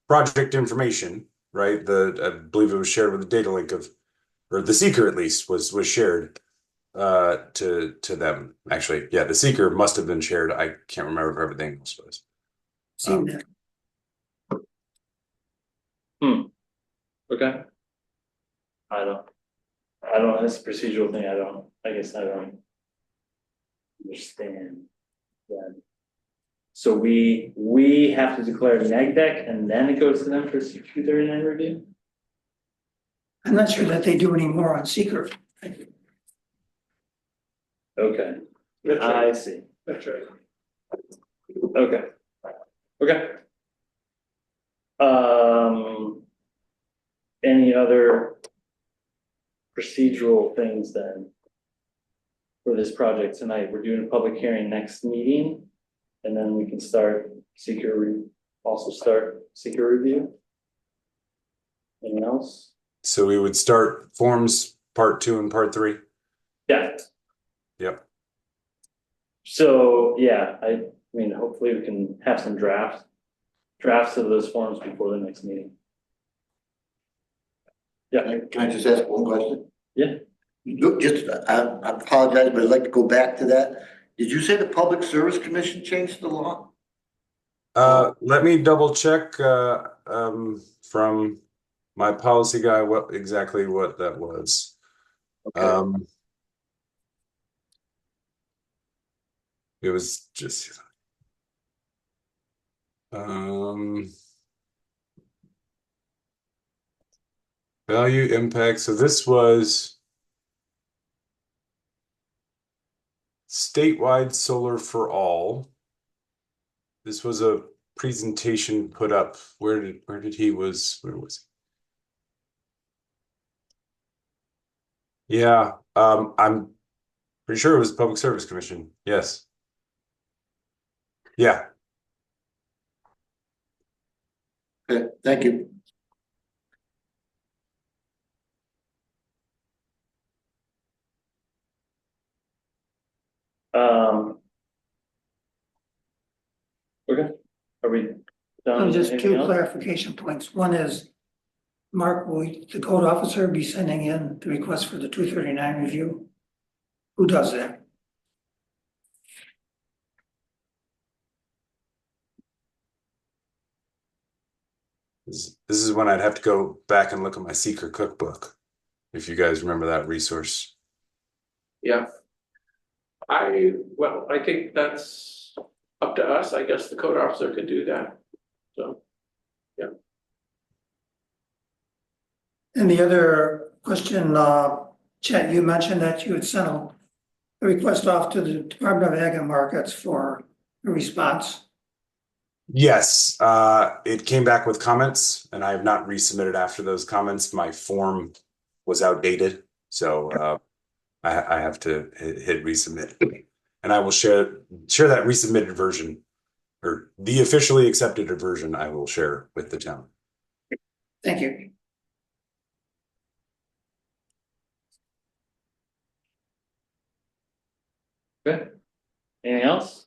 project information, right? I believe it was shared with the data link or the seeker at least was shared to them. Actually, yeah, the seeker must have been shared. I can't remember if everything else was. Seen that. Okay. I don't, this procedural thing, I guess I don't understand that. So we have to declare neg deck and then it goes to them for 239 review? I'm not sure that they do any more on seeker. Okay, That's right. I see. That's right. Okay. Okay. Any other procedural things then for this project tonight? We're doing a public hearing next meeting, and then we can start also start seeker review. Anything else? So we would start forms part 2 and part 3. Yeah. Yep. So yeah, I mean, hopefully we can have some drafts of those forms before the next meeting. Yeah. Can I just ask one question? Yeah. Look, I apologize, but I'd like to go back to that. Did you say the Public Service Commission changed the law? Let me double check from my policy guy what that was. Okay. It was just value impact. So this was statewide solar for all. This was a presentation put up. Where was he? Yeah, I'm pretty sure it was Public Service Commission. Yes. Yeah. Okay, thank you. Okay, are we done? with Just anything two else? clarification points. One is, Mark, will the code officer be sending in the request for the 239 review? Who does that? This is when I'd have to go back and look at my seeker cookbook, if you guys remember that resource. Yeah. I think that's up to us. I guess the code officer could do that. So, yeah. And the other question, Chet, you mentioned that you had sent a request off to the Department of Ag and Markets for a response. Yes, it came back with comments, and I have not resubmitted after those comments. My form was outdated, so I have to hit resubmit, and I will share that resubmitted version, or the officially accepted version. I will share with the town. Thank you. Okay, anything else?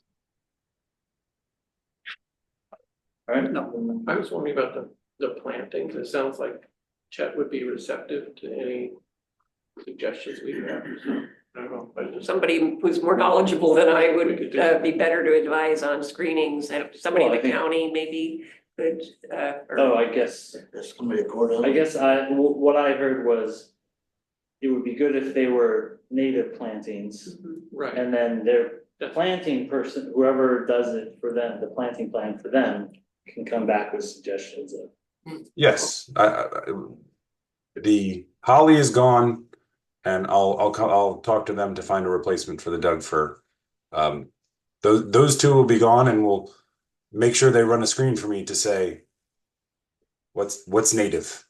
All right, No. I was wondering about the plantings. It sounds like Chet would be receptive to any suggestions we have. So, I don't know. Somebody who's more knowledgeable than I would be better to advise on screenings. Somebody in Well, I the think- county maybe could, Oh, I guess, There's somebody at court. what I heard was it would be good if they were native plantings, Right. and then their planting person, whoever does it for them, the planting plan for them, can come back with suggestions of. Yes, the Holly is gone, and I'll talk to them to find a replacement for the Doug fir. Those two will be gone, and we'll make sure they run a screen for me to say what's native,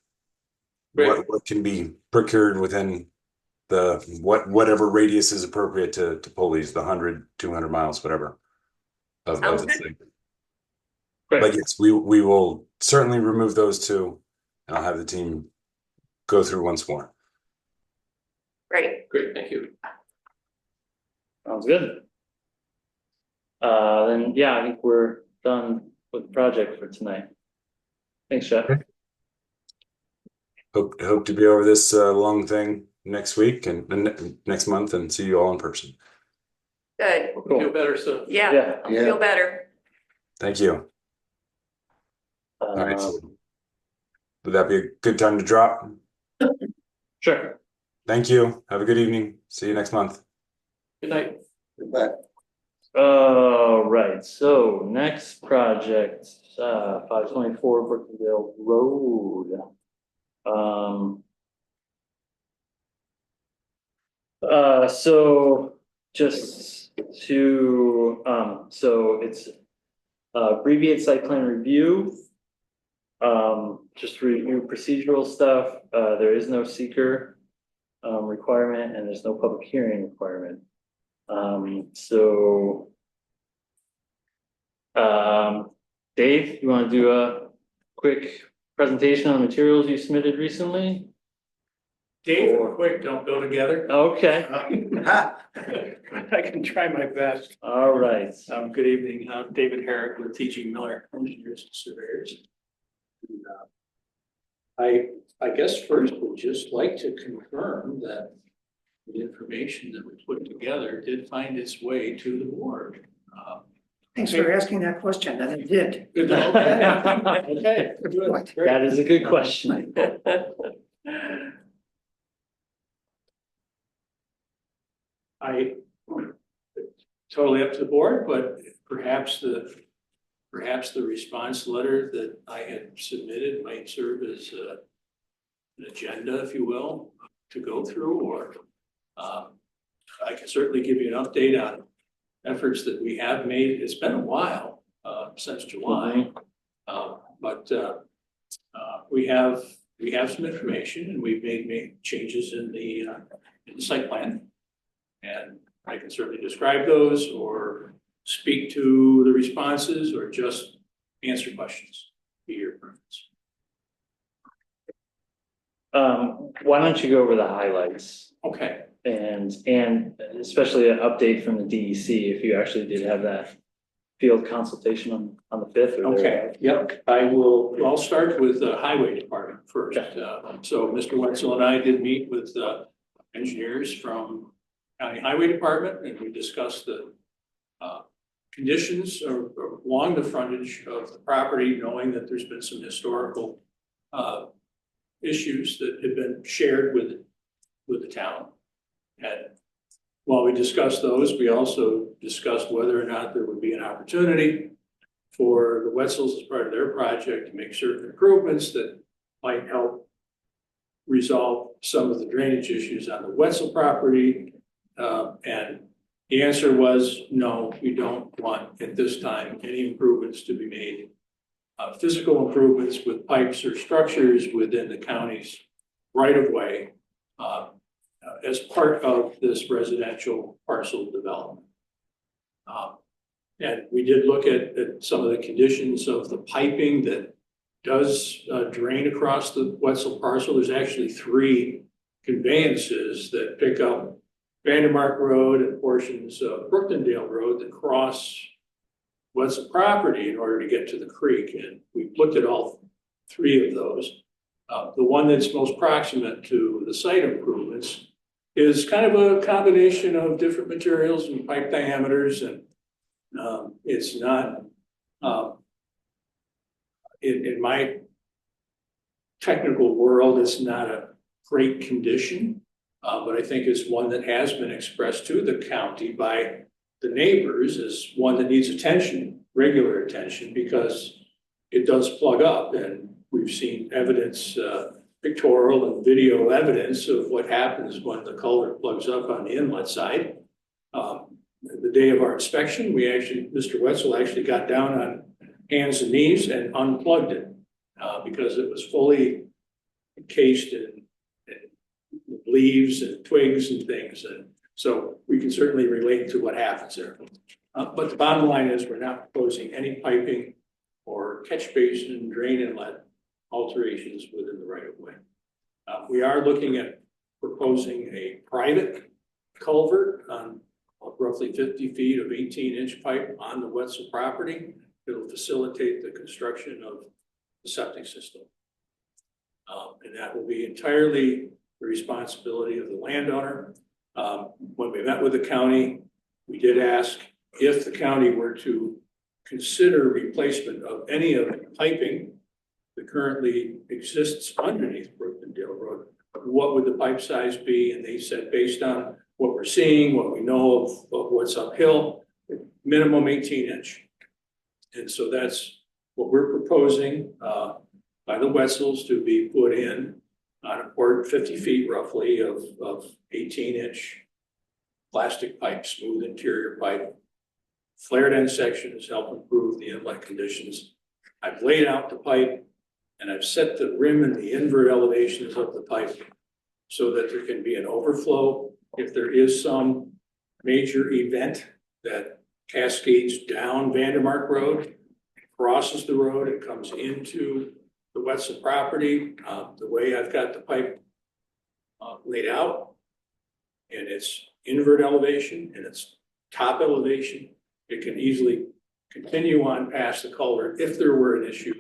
what can be procured within the whatever radius is appropriate to pull these, the 100, 200 miles, whatever of the thing. But yes, we will certainly remove those two, and I'll have the team go through once more. Great. Great, thank you. Sounds good. Then, yeah, I think we're done with the project for tonight. Thanks, Jeff. Hope to be over this long thing next week and next month, and see you all in person. Good. Cool. Feel better soon. Yeah, feel better. Thank you. All right. So would that be a good time to drop? Sure. Thank you. Have a good evening. See you next month. Good night. Goodbye. Right, so next project, 524 Brookendale Road. So just to, so it's abbreviated site plan review. Just review procedural stuff. There is no seeker requirement, and there's no public hearing requirement. Dave, you want to do a quick presentation on the materials you submitted recently? Dave, quick, don't go together. Okay. I can try my best. All right. Good evening. I'm David Herrick with TG Miller Engineers and Surveyors. And, I guess first would just like to confirm that the information that we put together did find its way to the board. Thanks for asking that question, and it did. Good. Okay. Good point. That is a good question. Totally up to the board, but perhaps the response letter that I had submitted might serve as an agenda, if you will, to go through, or I can certainly give you an update on efforts that we have made. It's been a while since July, but we have some information, and we've made changes in the site plan, and I can certainly describe those or speak to the responses or just answer questions to your preference. Why don't you go over the highlights? Okay. And especially an update from the DEC, if you actually did have that field consultation on the 5th. Okay, yep, I'll start with the highway department first. Okay. So Mr. Wetzel and I did meet with engineers from County Highway Department, and we discussed the conditions along the frontage of the property, knowing that there's been some historical issues that have been shared with the town. And while we discussed those, we also discussed whether or not there would be an opportunity for the Wetzels as part of their project to make certain improvements that might help resolve some of the drainage issues on the Wetzel property. And the answer was no, we don't want at this time any improvements to be made. Physical improvements with pipes or structures within the county's right of way as part of this residential parcel development. And we did look at some of the conditions of the piping that does drain across the Wetzel parcel. There's actually 3 conveyances that pick up Vandermark Road and portions of Brookendale Road that cross Wetzel property in order to get to the creek. And we looked at all 3 of those. The one that's most proximate to the site improvements is kind of a combination of different materials and pipe diameters, and it's not, in my technical world, it's not a great condition, but I think it's one that has been expressed to the county by the neighbors as one that needs attention, regular attention, because it does plug up, and we've seen evidence pictorial and video evidence of what happens when the culvert plugs up on the inlet side. The day of our inspection, Mr. Wetzel actually got down on hands and knees and unplugged it because it was fully encased in leaves and twigs and things. And so we can certainly relate to what happens there. But the bottom line is we're not proposing any piping or catch basin, drain inlet alterations within the right of way. We are looking at proposing a private culvert on roughly 50 feet of 18-inch pipe on the Wetzel property. It'll facilitate the construction of the septic system. And that will be entirely the responsibility of the landowner. When we met with the county, we did ask if the county were to consider replacement of any of the piping that currently exists underneath Brookendale Road, what would the pipe size be? And they said, based on what we're seeing, what we know of what's uphill, minimum 18-inch. And so that's what we're proposing by the Wetzels to be put in on a port 50 feet roughly of 18-inch plastic pipe, smooth interior pipe. Flared end sections help improve the inlet conditions. I've laid out the pipe and I've set the rim and the invert elevations of the pipe so that there can be an overflow if there is some major event that cascades down Vandermark Road, crosses the road, and comes into the Wetzel property. The way I've got the pipe laid out, and its invert elevation and its top elevation, it can easily continue on past the culvert if there were an issue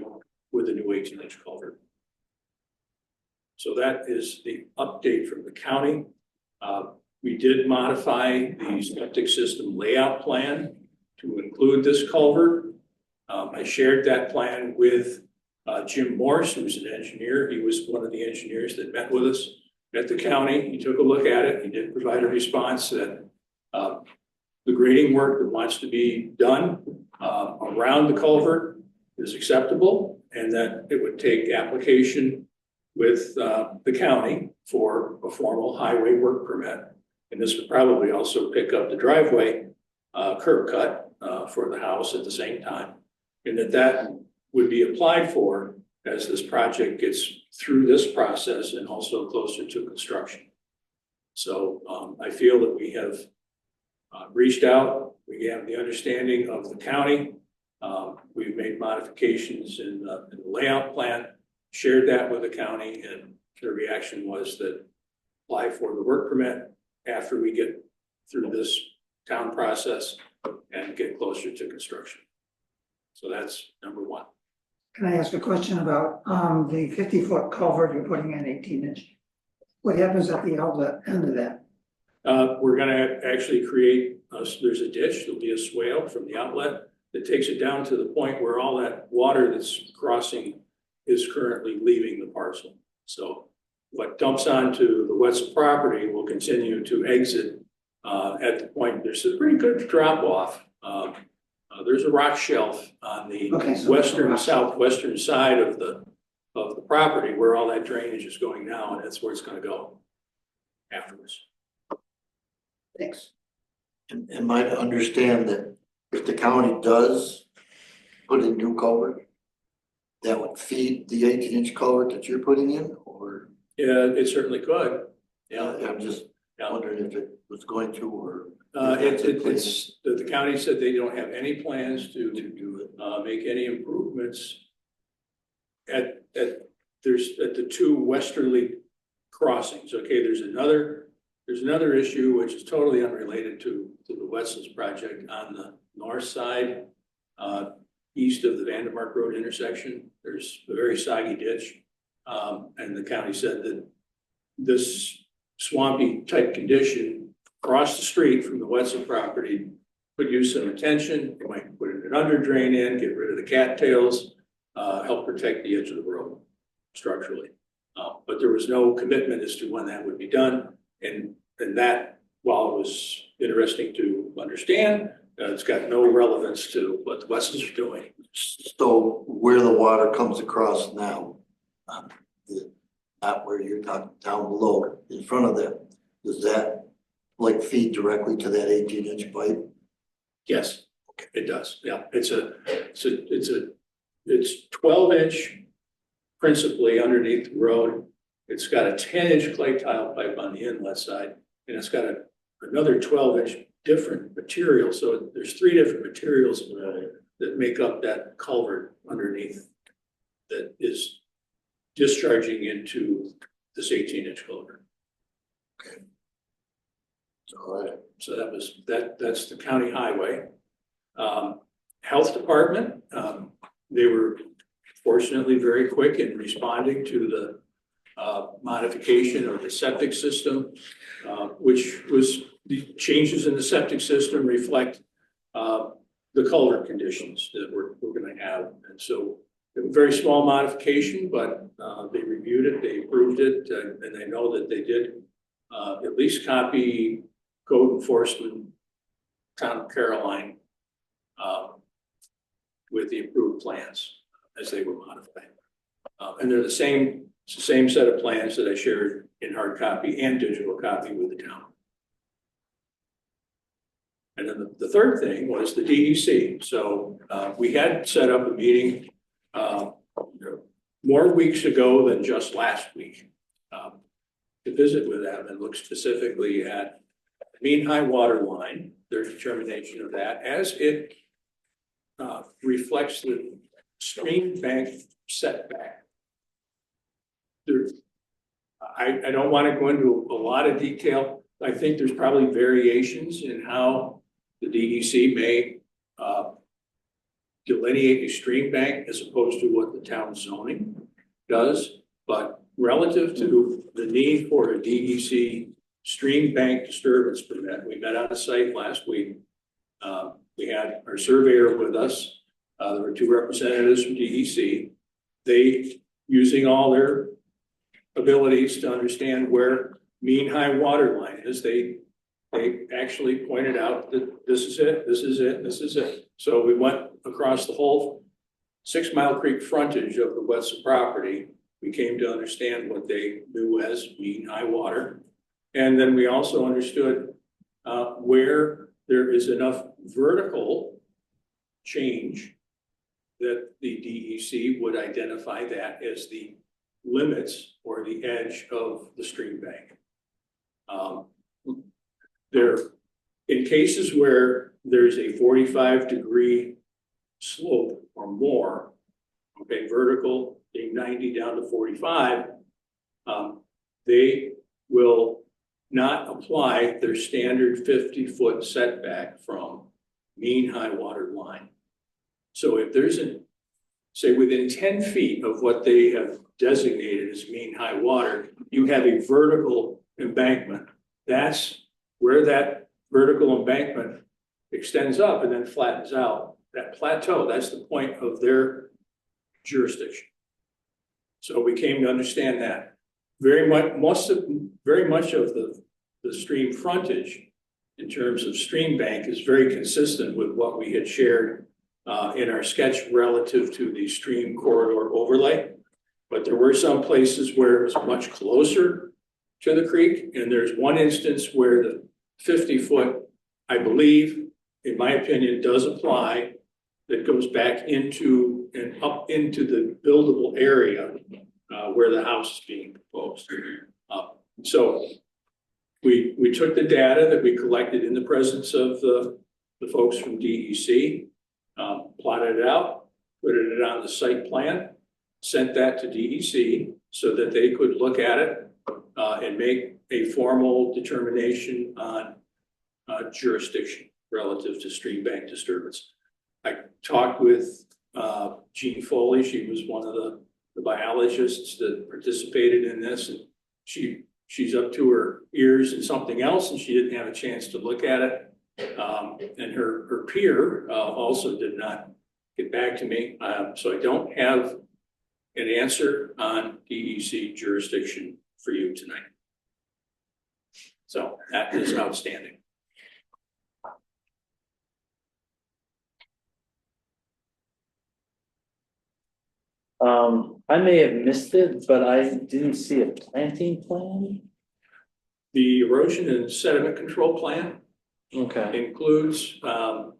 with a new 18-inch culvert. So that is the update from the county. We did modify the septic system layout plan to include this culvert. I shared that plan with Jim Morse, who's an engineer. He was one of the engineers that met with us at the county. He took a look at it. He did provide a response that the grading work that wants to be done around the culvert is acceptable, and that it would take application with the county for a formal highway work permit. And this would probably also pick up the driveway curb cut for the house at the same time. And that would be applied for as this project gets through this process and also closer to construction. So I feel that we have reached out. We have the understanding of the county. We've made modifications in the layout plan, shared that with the county, and the reaction was that apply for the work permit after we get through this town process and get closer to construction. So that's number one. Can I ask a question about the 50-foot culvert you're putting in 18-inch? What happens at the outlet end of that? We're gonna actually create, there's a ditch, there'll be a swale from the outlet that takes it down to the point where all that water that's crossing is currently leaving the parcel. So what dumps onto the Wetzel property will continue to exit at the point. There's a pretty good drop off. There's a rock shelf on the southwestern side of the property where all that drainage is going now, and that's where it's going to go afterwards. Thanks. Am I to understand that if the county does put in new culvert, that would feed the 18-inch culvert that you're putting in, or? Yeah, it certainly could. Yeah, I'm just wondering if it was going to, or. It's the county said they don't have any plans to do it, make any improvements at the two westerly crossings. Okay, there's another issue which is totally unrelated to the Wetzel's project on the north side, east of the Vandermark Road intersection. There's a very soggy ditch, and the county said that this swampy type condition across the street from the Wetzel property could use some attention. You might put an under drain in, get rid of the cattails, help protect the edge of the road structurally. But there was no commitment as to when that would be done. And that, while it was interesting to understand, it's got no relevance to what the Wetzels are doing. So where the water comes across now, not where you're talking, down below, in front of them, does that like feed directly to that 18-inch pipe? Yes, it does. Yeah, it's 12-inch principally underneath the road. It's got a 10-inch clay tile pipe on the inlet side, and it's got another 12-inch different material. So there's 3 different materials that make up that culvert underneath that is discharging into this 18-inch culvert. Okay. So that's the county highway. Health department, they were fortunately very quick in responding to the modification of the septic system, which was the changes in the septic system reflect the culvert conditions that we're going to have. And so a very small modification, but they reviewed it, they approved it, and I know that they did at least copy code enforcement, town of Caroline, with the approved plans as they were modified. And they're the same set of plans that I shared in hard copy and digital copy with the town. And then the third thing was the DEC. So we had set up a meeting more weeks ago than just last week to visit with them and look specifically at mean high water line, their determination of that as it reflects the stream bank setback. I don't want to go into a lot of detail. I think there's probably variations in how the DEC may delineate a stream bank as opposed to what the town zoning does. But relative to the need for a DEC stream bank disturbance permit, we met on a site last week. We had our surveyor with us. There were 2 representatives from DEC. They, using all their abilities to understand where mean high water line is, they actually pointed out that this is it, this is it, this is it. So we went across the whole 6 Mile Creek frontage of the Wetzel property. We came to understand what they knew as mean high water. And then we also understood where there is enough vertical change that the DEC would identify that as the limits or the edge of the stream bank. There, in cases where there's a 45-degree slope or more, okay, vertical being 90 down to 45, they will not apply their standard 50-foot setback from mean high water line. So if there's say within 10 feet of what they have designated as mean high water, you have a vertical embankment. That's where that vertical embankment extends up and then flattens out. That plateau, that's the point of their jurisdiction. So we came to understand that. Very much of the stream frontage in terms of stream bank is very consistent with what we had shared in our sketch relative to the stream corridor overlay. But there were some places where it was much closer to the creek. And there's one instance where the 50-foot, I believe, in my opinion, does apply, that goes back into and up into the buildable area where the house is being proposed. So we took the data that we collected in the presence of the folks from DEC, plotted it out, put it on the site plan, sent that to DEC so that they could look at it and make a formal determination on jurisdiction relative to stream bank disturbance. I talked with Jean Foley. She was one of the biologists that participated in this, and she's up to her ears in something else, and she didn't have a chance to look at it. And her peer also did not get back to me. So I don't have an answer on DEC jurisdiction for you tonight. So that is outstanding. I may have missed it, but I didn't see a planting plan. The erosion and sediment control plan Okay, includes, ground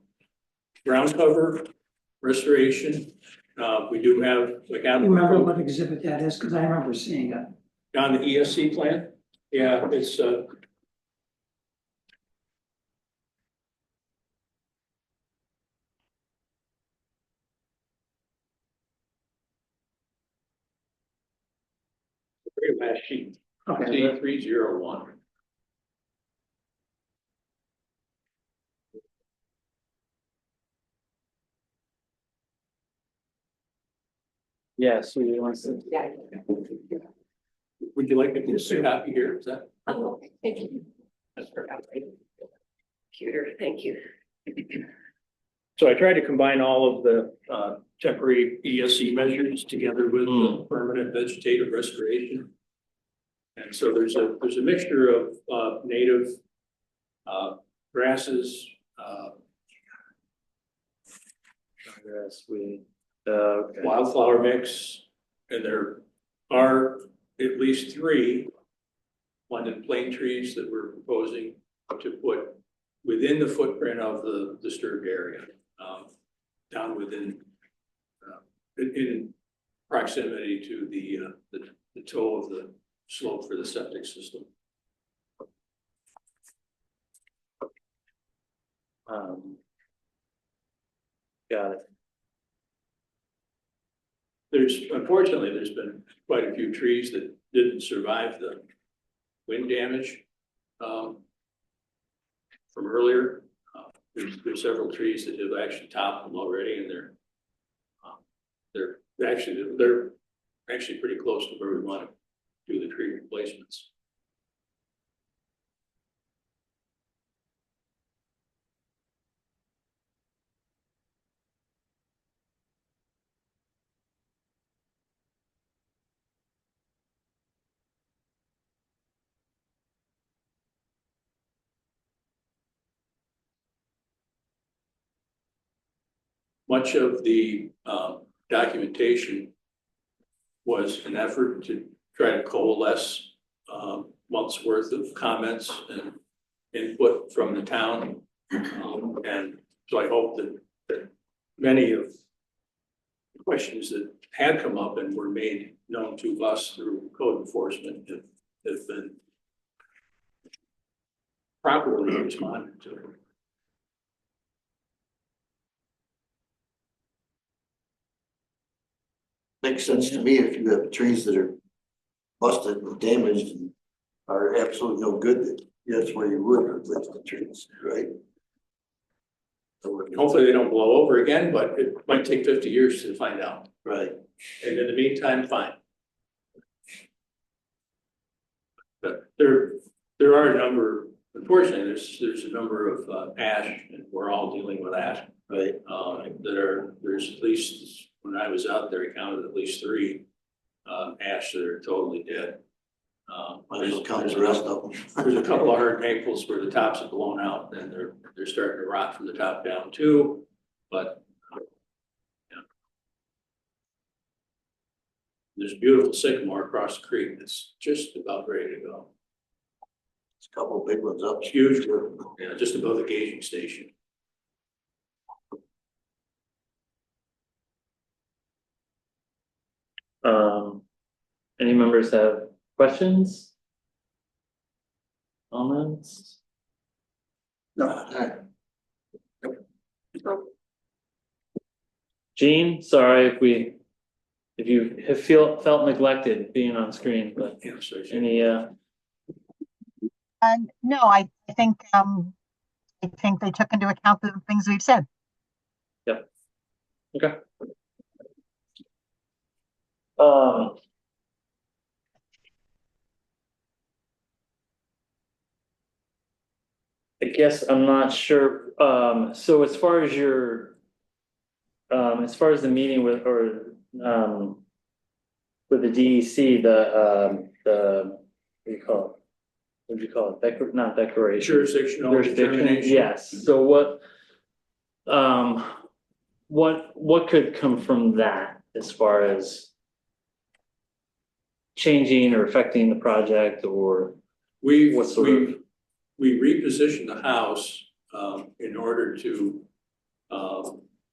cover, restoration. We do have, like, You remember what exhibit that is? Because I remember seeing it. on the ESC plan. Yeah, it's, very last sheet, Okay. C 301. yeah, so you want to, Yeah. Would you like me to see a copy here? Is that? Oh, okay, thank you. Computer, thank you. So I tried to combine all of the temporary ESC measures together with the permanent vegetative restoration. And so there's a mixture of native grasses, okay. wildflower mix, and there are at least 3 London plane trees that we're proposing to put within the footprint of the disturbed area, down within, in proximity to the toe of the slope for the septic system. Got it. Unfortunately, there's been quite a few trees that didn't survive the wind damage from earlier. There's several trees that have actually topped them already, and they're actually pretty close to where we want to do the tree replacements. Much of the documentation was an effort to try to coalesce months worth of comments and input from the town. And so I hope that many of the questions that had come up and were made known to us through code enforcement have been properly responded to. Makes sense to me if you have trees that are busted and damaged and are absolutely no good, that's where you would replace the trees, right? Hopefully they don't blow over again, but it might take 50 years to find out. Right. And in the meantime, fine. But there are a number, unfortunately, there's a number of ash, and we're all dealing with ash. Right. There's at least, when I was out there, I counted at least 3 ash that are totally dead. Might as well count the rest of them. There's a couple of hard maples where the tops have blown out and they're starting to rot from the top down too, but yeah. There's a beautiful sycamore across the creek that's just about ready to go. There's a couple of big ones up. Huge, yeah, just above the gauging station. Any members have questions? Comments? No. Gene, sorry if you have felt neglected being on screen, but Yeah, so any No, I think they took into account the things we've said. Yep. Okay. I guess I'm not sure, so as far as the meeting with, with the DEC, what do you call it? What do you call it? Not declaration. Jurisdictional determination. Yes, so what could come from that as far as changing or affecting the project or We, what sort of? we repositioned the house, in order to,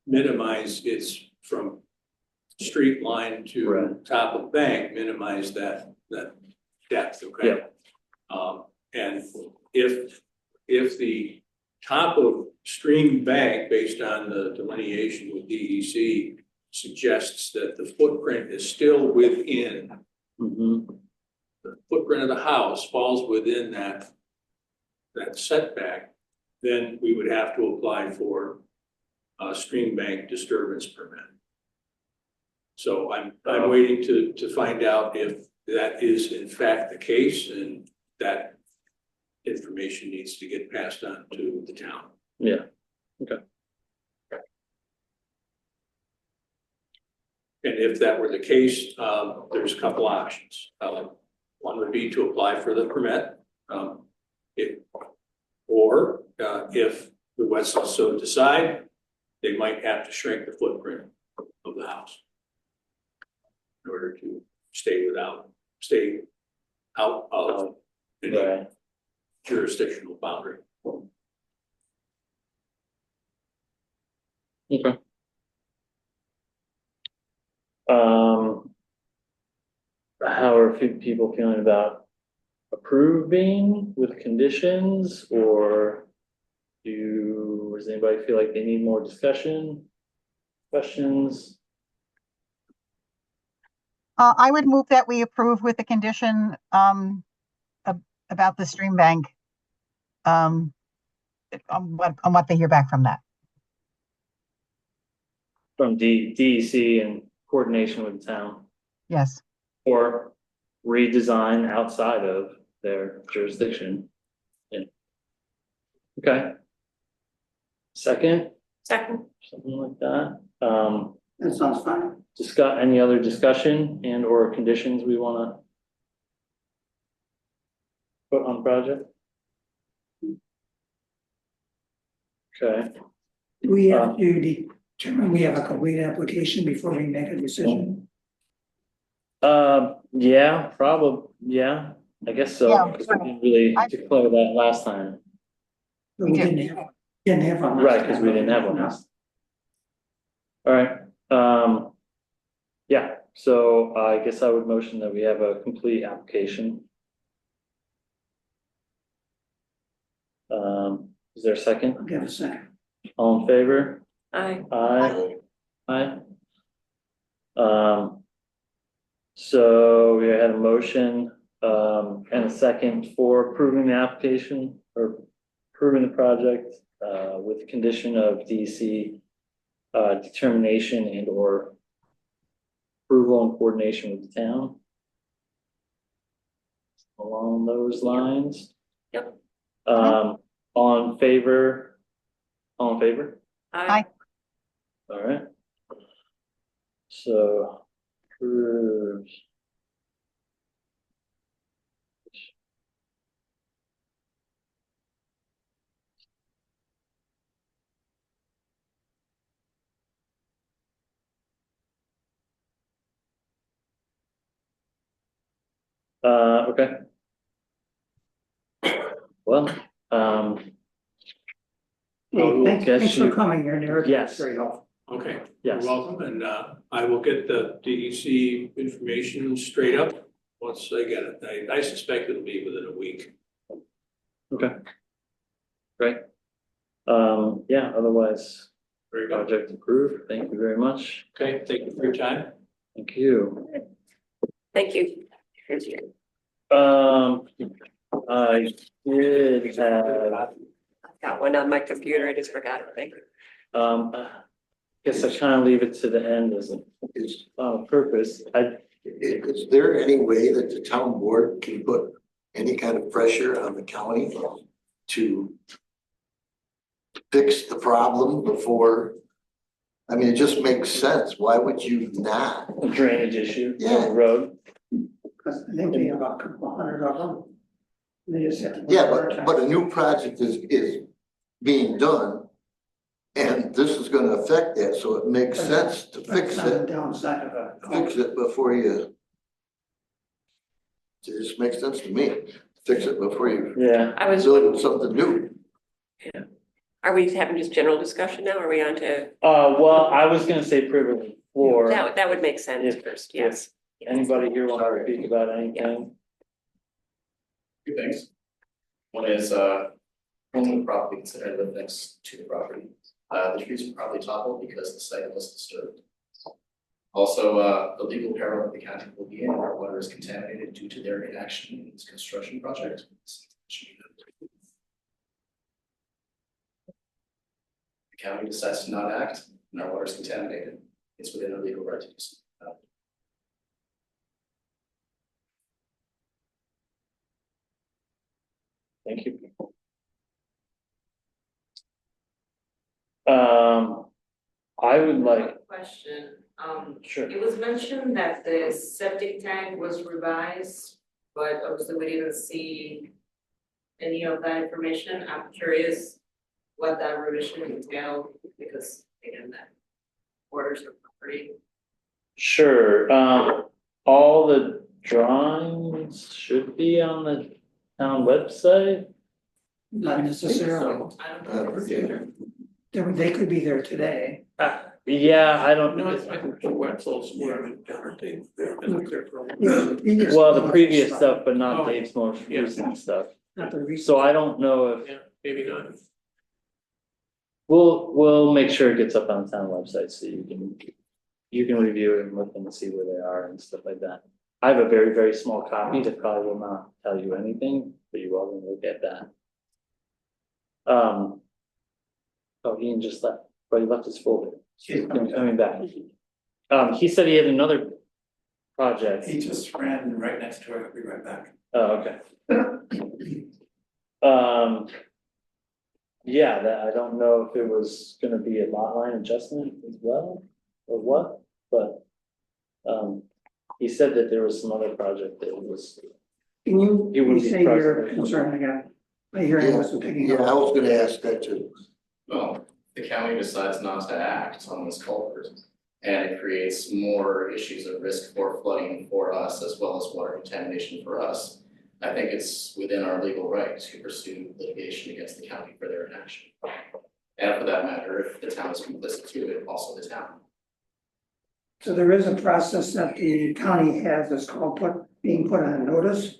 minimize its from street line to Right. top of bank, minimize that depth, okay? Yeah. And if the top of stream bank, based on the delineation with DEC, suggests that the footprint is still within, Mhm. the footprint of the house falls within that setback, then we would have to apply for a stream bank disturbance permit. So I'm waiting to find out if that is in fact the case, and that information needs to get passed on to the town. Yeah, okay. And if that were the case, there's a couple options. One would be to apply for the permit. If the Wetzel's so decide, they might have to shrink the footprint of the house in order to stay out of any Right. jurisdictional boundary. Okay. How are people feeling about approving with conditions, or does anybody feel like they need more discussion? Questions? I would move that we approve with the condition, about the stream bank. On what they hear back from that. From DEC in coordination with the town, Yes. or redesign outside of their jurisdiction. Yeah. Okay. Second, Second. something like that. That sounds fine. Any other discussion and or conditions we wanna put on the project? Okay. Do we have to determine we have a complete application before we make a decision? Yeah, probably, yeah, I guess so, Yeah, because we didn't really declare that last time. But we didn't have one. last Right, because we time. didn't have one last. All right, yeah, so I guess I would motion that we have a complete application. Is there a second? I'll give a second. All in favor? Aye. Aye. Aye. So we had a motion, and a second for approving the application or approving the project, with the condition of DC determination and or approval and coordination with the town. Along those lines. Yep. All in favor? All in favor? Aye. All right. So, approved. Okay. Well, Hey, thanks guess for you- coming here, Derek. Yes. Very helpful. Okay, you're Yes. welcome, and I will get the DEC information straight up once I get it. I suspect it'll be within a week. Okay. Great. Yeah, otherwise, Very good. project approved. Thank you very much. Okay, thank you for your time. Thank you. Thank you. Here's your. I did have, I've got one on my computer. I just forgot it. Thank you. guess I kind of leave it to the end as a purpose. Is there any way that the town board can put any kind of pressure on the county to fix the problem before? I mean, it just makes sense. Why would you not? A drainage issue on Yeah. the road. Because I think we have a couple hundred of them. They just have to. Yeah, but a new project is being done. And this is gonna affect that, so it makes sense to fix That's on the it, downside of fix it before you. It just makes sense to me. Fix it before you Yeah, I was, build something new. are we having just general discussion now? Are we on to, well, I was gonna say privilege floor. that would make sense If- first, yes. Anybody here want to speak about anything? Two things. One is, owning the property considered live next to the property. The trees are probably toppled because the site was disturbed. Also, the legal peril of the county will be in our water is contaminated due to their inaction in this construction project. The county decides to not act and our water is contaminated. It's within our legal right to do so. Thank you. I would like, Question, sure, it was mentioned that the septic tank was revised, but obviously we didn't see any of that information. I'm curious what that revision entailed, because again, that orders are pretty. sure, all the drawings should be on the town website. Not necessarily. I don't know. They could be there today. Yeah, I don't No, know. I think the Wetzel's were, aren't they? They've been there for a while. Well, the previous stuff, but not Oh, Dave's most yeah. recent stuff. Not the recent. So I don't know if, Yeah, maybe not. we'll make sure it gets up on the town website so you can review it and look and see where they are and stuff like that. I have a very, very small copy that probably will not tell you anything, but you all can look at that. Oh, Ian just left, but he left his folder. He's coming back. He said he had another project. He just ran right next to it, I'll be right back. Oh, okay. Yeah, that, I don't know if it was gonna be a lot line adjustment as well, or what, but. He said that there was some other project that was, Can you You wouldn't be say your surprised. concern again? My hearing wasn't picking Yeah, I up. was gonna ask that too. Well, the county decides not to act on this culvert. And it creates more issues of risk for flooding for us as well as water contamination for us. I think it's within our legal right to pursue litigation against the county for their inaction. And for that matter, if the town is complicit to it, also the town. So there is a process that the county has, it's called being put on notice.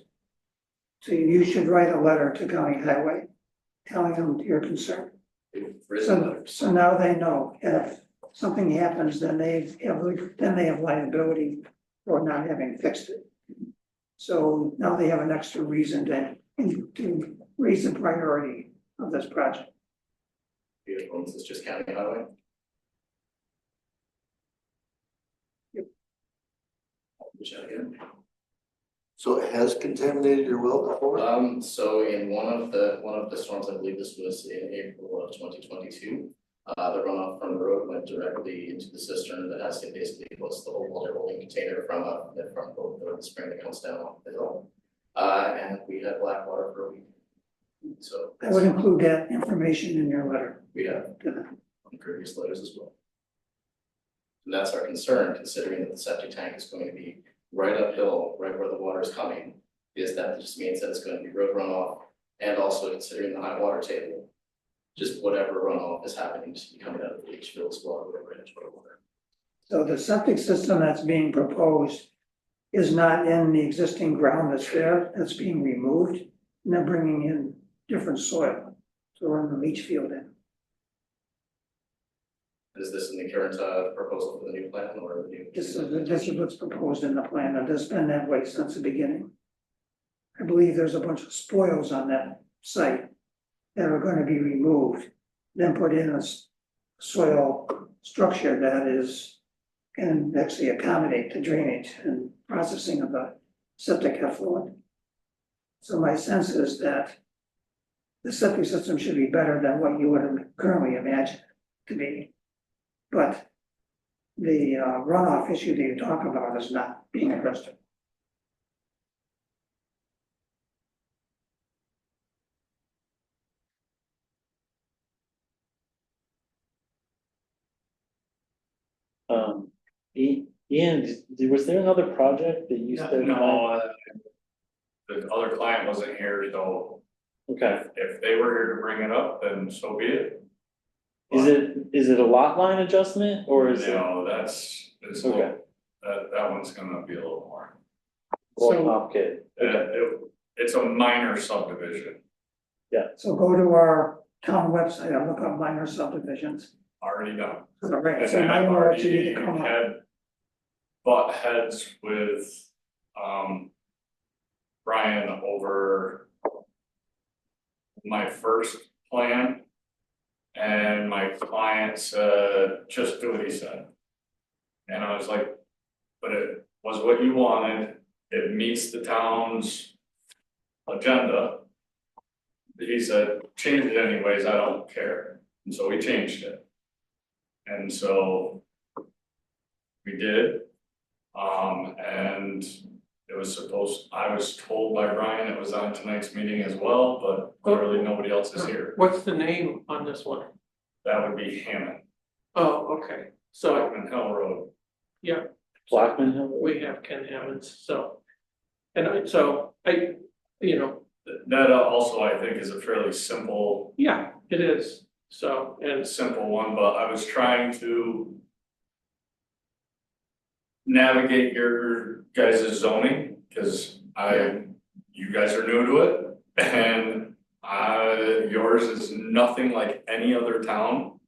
So you should write a letter to county highway, telling them your concern. We've written So, letters. so now they know, if something happens, then they have liability for not having fixed it. So now they have an extra reason to raise the priority of this project. Beautiful, this is just county highway. Which again. So it has contaminated your well before? So in one of the storms, I believe this was in April of 2022. The runoff from the road went directly into the cistern that has it basically was the whole water holding container from the spring that comes down off the hill. And we had black water for a week. So I would include that information in your letter we have to them. on previous letters as well. And that's our concern, considering that the septic tank is going to be right uphill, right where the water is coming, is that just means that it's going to be road runoff, and also considering the high water table, just whatever runoff is happening to be coming out of the leach field as well, whatever it is, water. So the septic system that's being proposed is not in the existing ground that's there, that's being removed, and they're bringing in different soil. So we're in the leach field in. Is this in the current proposal for the new plan or the new? This is what's proposed in the plan, and it's been that way since the beginning. I believe there's a bunch of spoils on that site that are gonna be removed, then put in a soil structure that is, can actually accommodate the drainage and processing of the septic effluent. So my sense is that the septic system should be better than what you would currently imagine it to be. But the runoff issue that you talk about is not being addressed. Ian, was there another project that you said? No, the other client wasn't here, so Okay, if they were here to bring it up, then so be it. is it a lot line adjustment or is it? No, it's a Okay. little, that one's gonna be a little more. Well, complicated, okay, It's a minor subdivision, So go to our town website and look up minor subdivisions. already done. All right, And so I've now we're actually already to come up. had butt heads with, Brian over my first plan. And my client said, just do what he said. And I was like, but it was what you wanted, it meets the town's agenda. He said, change it anyways, I don't care, and so we changed it. And so we did, and it was I was told by Brian it was on tonight's meeting as well, but clearly nobody else is here. What's the name on this one? That would be Hammond, Oh, okay, so, Blackman Hill Road. yeah, Blackman Hill? we have Ken Hammonds, so. And you know, That also, I think, is a fairly simple yeah, it is, so, and simple one, but I was trying to navigate your guys' zoning, because you guys are new to it, and yours is nothing like any other town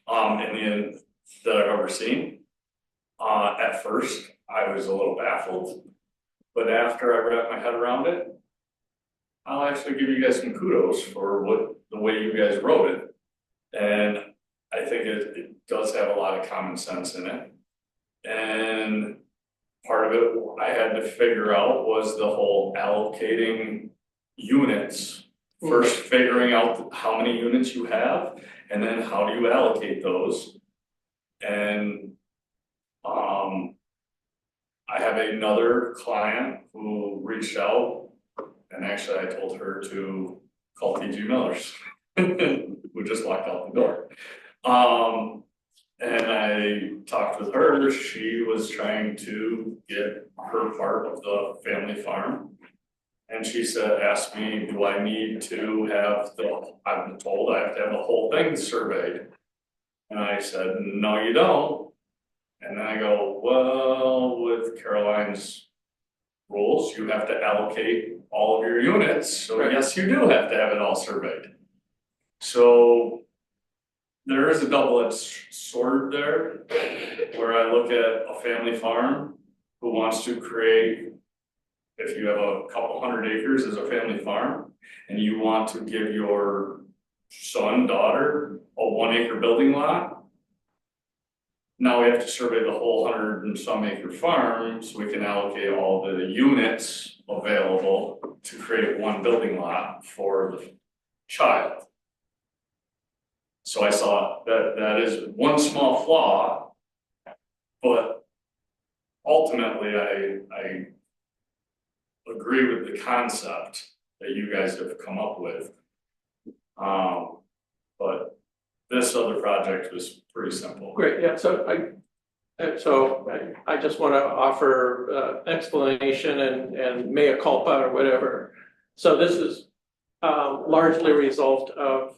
that I've ever seen. At first, I was a little baffled, but after I wrapped my head around it, I'll actually give you guys some kudos for the way you guys wrote it. And I think it does have a lot of common sense in it. And part of it I had to figure out was the whole allocating units. First figuring out how many units you have, and then how do you allocate those? And I have another client who reached out, and actually I told her to call TG Miller's, who just walked out the door. And I talked with her, she was trying to get her part of the family farm. And she asked me, do I need to have I'm told I have to have the whole thing surveyed. And I said, no, you don't. And then I go, well, with Caroline's rules, you have to allocate all of your units. So yes, you do have to have it all surveyed. So there is a double-edged sword there, where I look at a family farm who wants to create, if you have a couple hundred acres as a family farm, and you want to give your son, daughter, a 1 acre building lot. Now we have to survey the whole 100 and some acre farm, so we can allocate all the units available to create one building lot for the child. So I saw that is one small flaw, but ultimately I agree with the concept that you guys have come up with. But this other project was pretty simple. great, yeah, so I just want to offer explanation and mea culpa or whatever. So this is largely a result of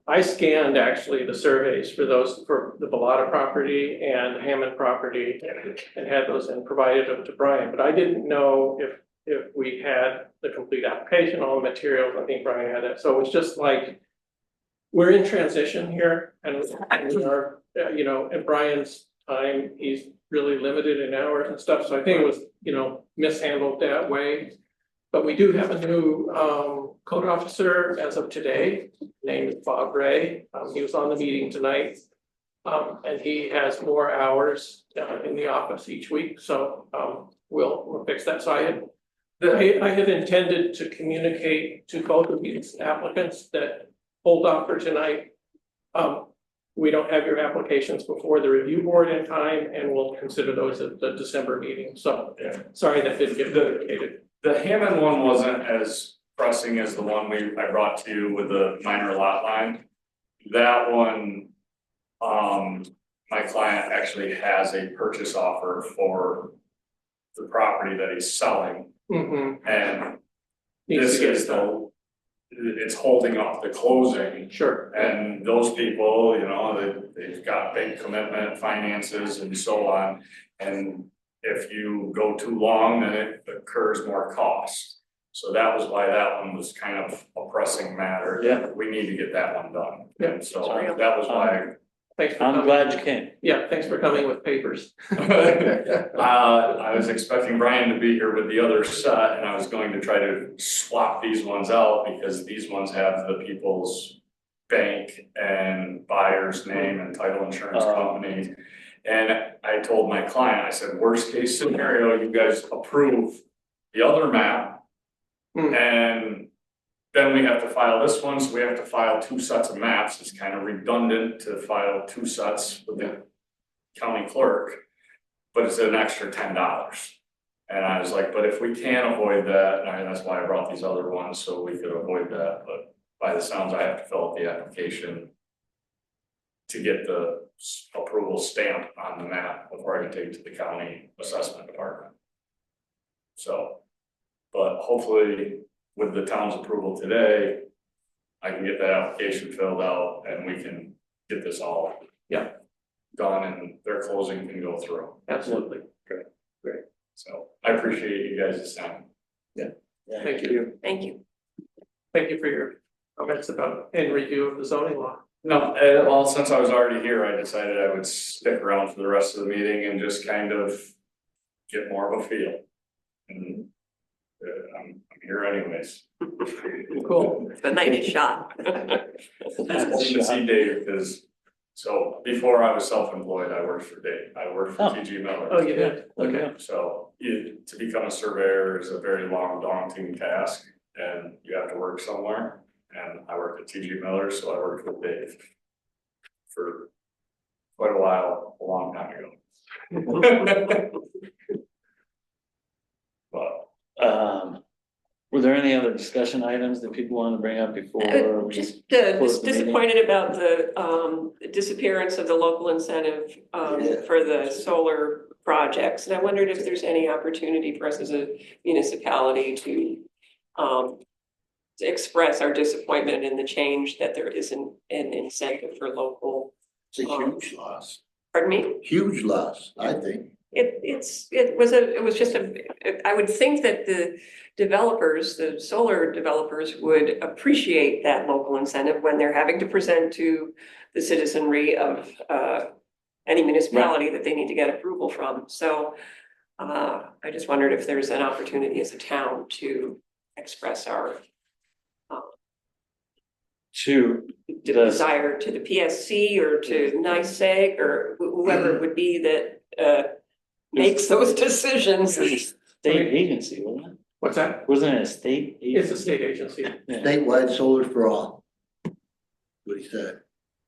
I scanned actually the surveys for the Bellata property and Hammond property and had those and provided them to Brian, but I didn't know if we had the complete application, all the materials. I think Brian had that, so it's just like we're in transition here, and we are, in Brian's time, he's really limited in hours and stuff, so I think it was, mishandled that way. But we do have a new code officer as of today, named Bob Ray. He was on the meeting tonight. And he has more hours in the office each week, so we'll fix that. So I had intended to communicate to both of these applicants that hold off for tonight. We don't have your applications before the review board in time, and we'll consider those at the December meeting. So sorry that didn't get communicated. The Hammond one wasn't as pressing as the one I brought to you with the minor lot line. That one, my client actually has a purchase offer for the property that he's selling, Mm-hmm. and Needs this to get is it done. it's holding up the closing. Sure. And those people, you know, they've got big commitment finances and so on. And if you go too long, then it incurs more cost. So that was why that one was kind of a pressing matter. Yeah. We need to get that one done. Yeah. And so that was why. Thanks for I'm coming. glad you came. Yeah, thanks for coming with papers. I was expecting Brian to be here with the other set, and I was going to try to swap these ones out because these ones have the people's bank and buyer's name and title insurance company. And I told my client, I said, worst case scenario, you guys approve the other map. And then we have to file this one, so we have to file 2 sets of maps. It's kind of redundant to file 2 sets with the county clerk, but it's an extra $10. And I was like, but if we can avoid that, and that's why I brought these other ones, so we could avoid that. But by the sounds, I have to fill out the application to get the approval stamp on the map before I can take it to the county assessment department. So, but hopefully with the town's approval today, I can get that application filled out and we can get this all done and their closing can go through. Absolutely. Great. So I appreciate you guys' time. Thank you. Thank you. Thank you for your comments about in review of the zoning law. No, well, since I was already here, I decided I would stick around for the rest of the meeting and just kind of get more of a feel. And I'm here anyways. Cool. The night is shot. It's to see Dave, because so before I was self-employed, I worked for Dave. I worked for TG Miller. Oh, you did? Okay. So to become a surveyor is a very long, daunting task, and you have to work somewhere. And I worked at TG Miller, so I worked with Dave for quite a while, a long time ago. But were there any other discussion items that people want to bring up before? we Just close the meeting? disappointed about the disappearance of the local incentive for the solar projects. And I wondered if there's any opportunity for us as a municipality to express our disappointment in the change that there isn't an incentive for local. It's a huge loss, Pardon me? huge loss, I think. It was just I would think that the developers, the solar developers would appreciate that local incentive when they're having to present to the citizenry of any municipality that they need to get approval from. So I just wondered if there's an opportunity as a town to express our desire to the PSC or to NYSEG or whoever it would be that makes those decisions. State agency, wasn't it? What's that? Wasn't it a state agency? It's a state agency. Statewide Solar for All. What he said.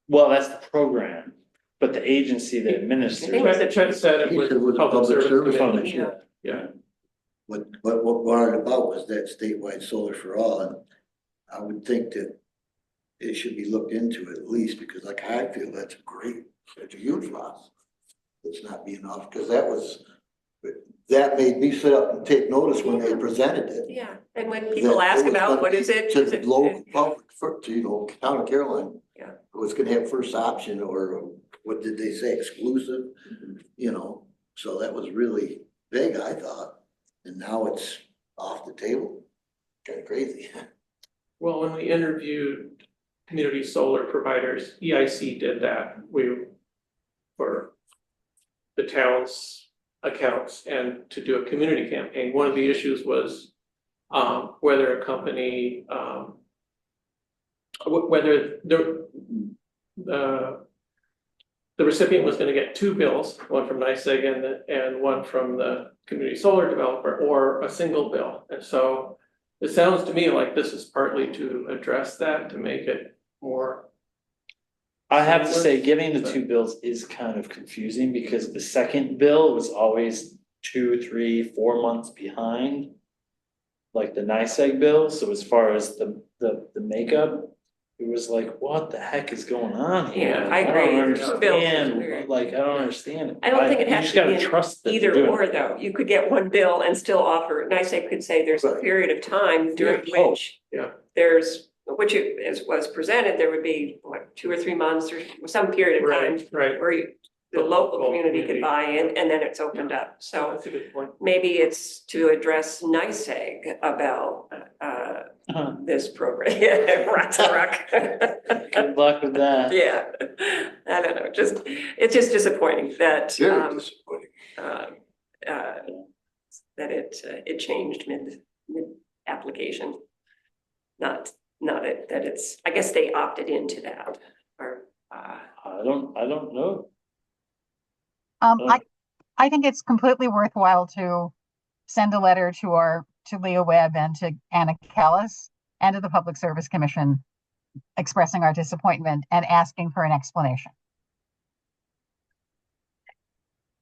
Well, that's the program, but the agency that administers. Chet said it He was said it was a public service commission. commission. Yeah. What brought it about was that statewide Solar for All, and I would think that it should be looked into at least, because like I feel that's a huge loss. It's not being off, because that made me sit up and take notice when they presented it. Yeah, and when people ask about what is it? To the local public, town of Caroline. Yeah. It was gonna have first option, or what did they say, exclusive, so that was really big, I thought. And now it's off the table, kind of crazy. Well, when we interviewed community solar providers, EIC did that. For the town's accounts and to do a community campaign. One of the issues was whether a company, whether the recipient was going to get 2 bills, one from NYSEG and one from the community solar developer, or a single bill. And so it sounds to me like this is partly to address that, to make it more. I have to say, getting the 2 bills is kind of confusing because the second bill was always 2, 3, 4 months behind. Like the NYSEG bill, so as far as the makeup, it was like, what the heck is going on here? Yeah, I agree. don't It feels understand, weird. like, I don't understand it. I don't think it You has just to gotta be trust that they're either doing or it. though. You could get one bill and still offer, NICEAG could say there's a period of time during Yeah. which Yeah. there's, which is was presented, there would be what, 2 or 3 months or some period of time Right. where the local Local community could community. buy in and then it's opened up. So That's a good point. maybe it's to address NICEAG about this program. Yeah, Rock. Good luck with that. Yeah, I don't know, it's just disappointing that that it changed mid application. Not it, that it's, I guess they opted into that or I don't know. I think it's completely worthwhile to send a letter to Leah Webb and to Anna Callis and to the Public Service Commission expressing our disappointment and asking for an explanation.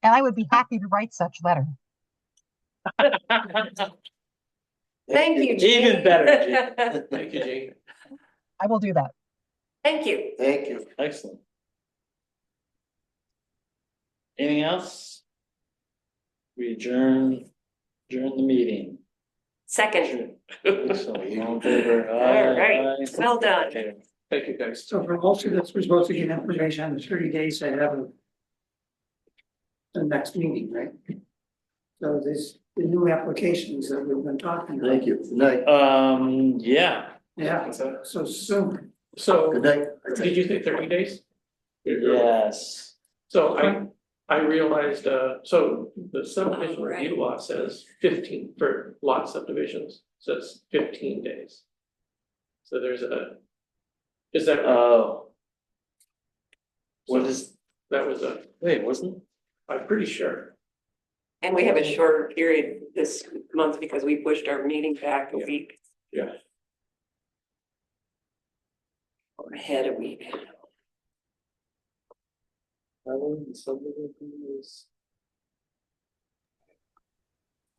And I would be happy to write such letter. Thank you, Jean. Even better, Jean. Thank you, Jane. I will do that. Thank you. Thank you. Excellent. Anything else? We adjourn the meeting. Second. Excellent. All in favor? All Aye, right, aye. well done. Okay. Thank you, guys. So for most of this, we're supposed to get information in 30 days ahead of the next meeting, right? So this, the new applications that we've been talking about. Thank you. Good night. Yeah. Yeah, so soon. So, Good night. did you say 30 days? Yes. So I realized, so the subdivision Oh, right. review law says 15 for lot subdivisions, says 15 days. So is that, Oh. What So is, that was wait, wasn't? I'm pretty sure. And we have a shorter period this month because we pushed our meeting back a week Yeah. or ahead a week.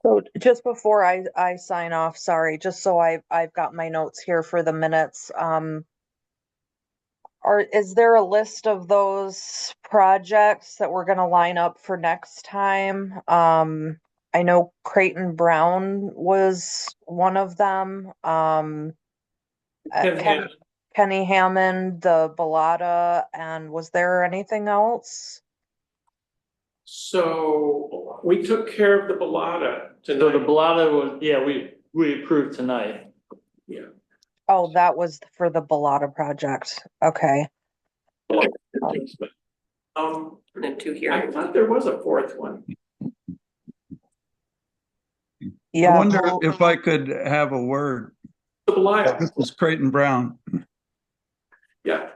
So just before I sign off, sorry, just so I've got my notes here for the minutes. Is there a list of those projects that we're gonna line up for next time? I know Creighton Brown was one of them. Kenny Hammond, the Bellata, and was there anything else? So we took care of the Bellata So the tonight. Bellata was, yeah, we approved tonight. Yeah. Oh, that was for the Bellata project. Okay. Um, And then 2 I hearings. thought there was a fourth one. I Yeah. wonder if I could have a word. The Bellata, This is Creighton Brown. yeah.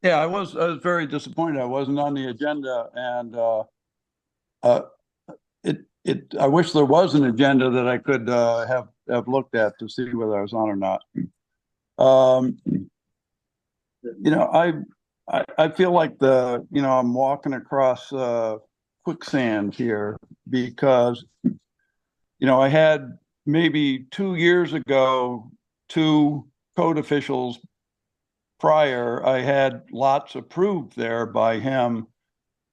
Yeah, I was very disappointed. I wasn't on the agenda, and I wish there was an agenda that I could have looked at to see whether I was on or not. You know, I feel like I'm walking across quicksand here because I had maybe 2 years ago 2 code officials prior. I had lots approved there by him.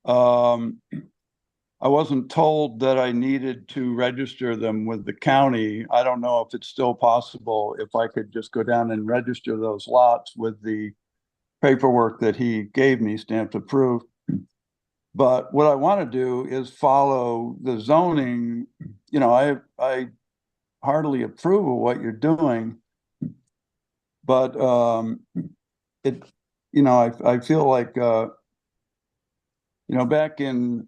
I wasn't told that I needed to register them with the county. I don't know if it's still possible if I could just go down and register those lots with the paperwork that he gave me stamped approved. But what I want to do is follow the zoning. I heartily approve of what you're doing, but I feel like back in,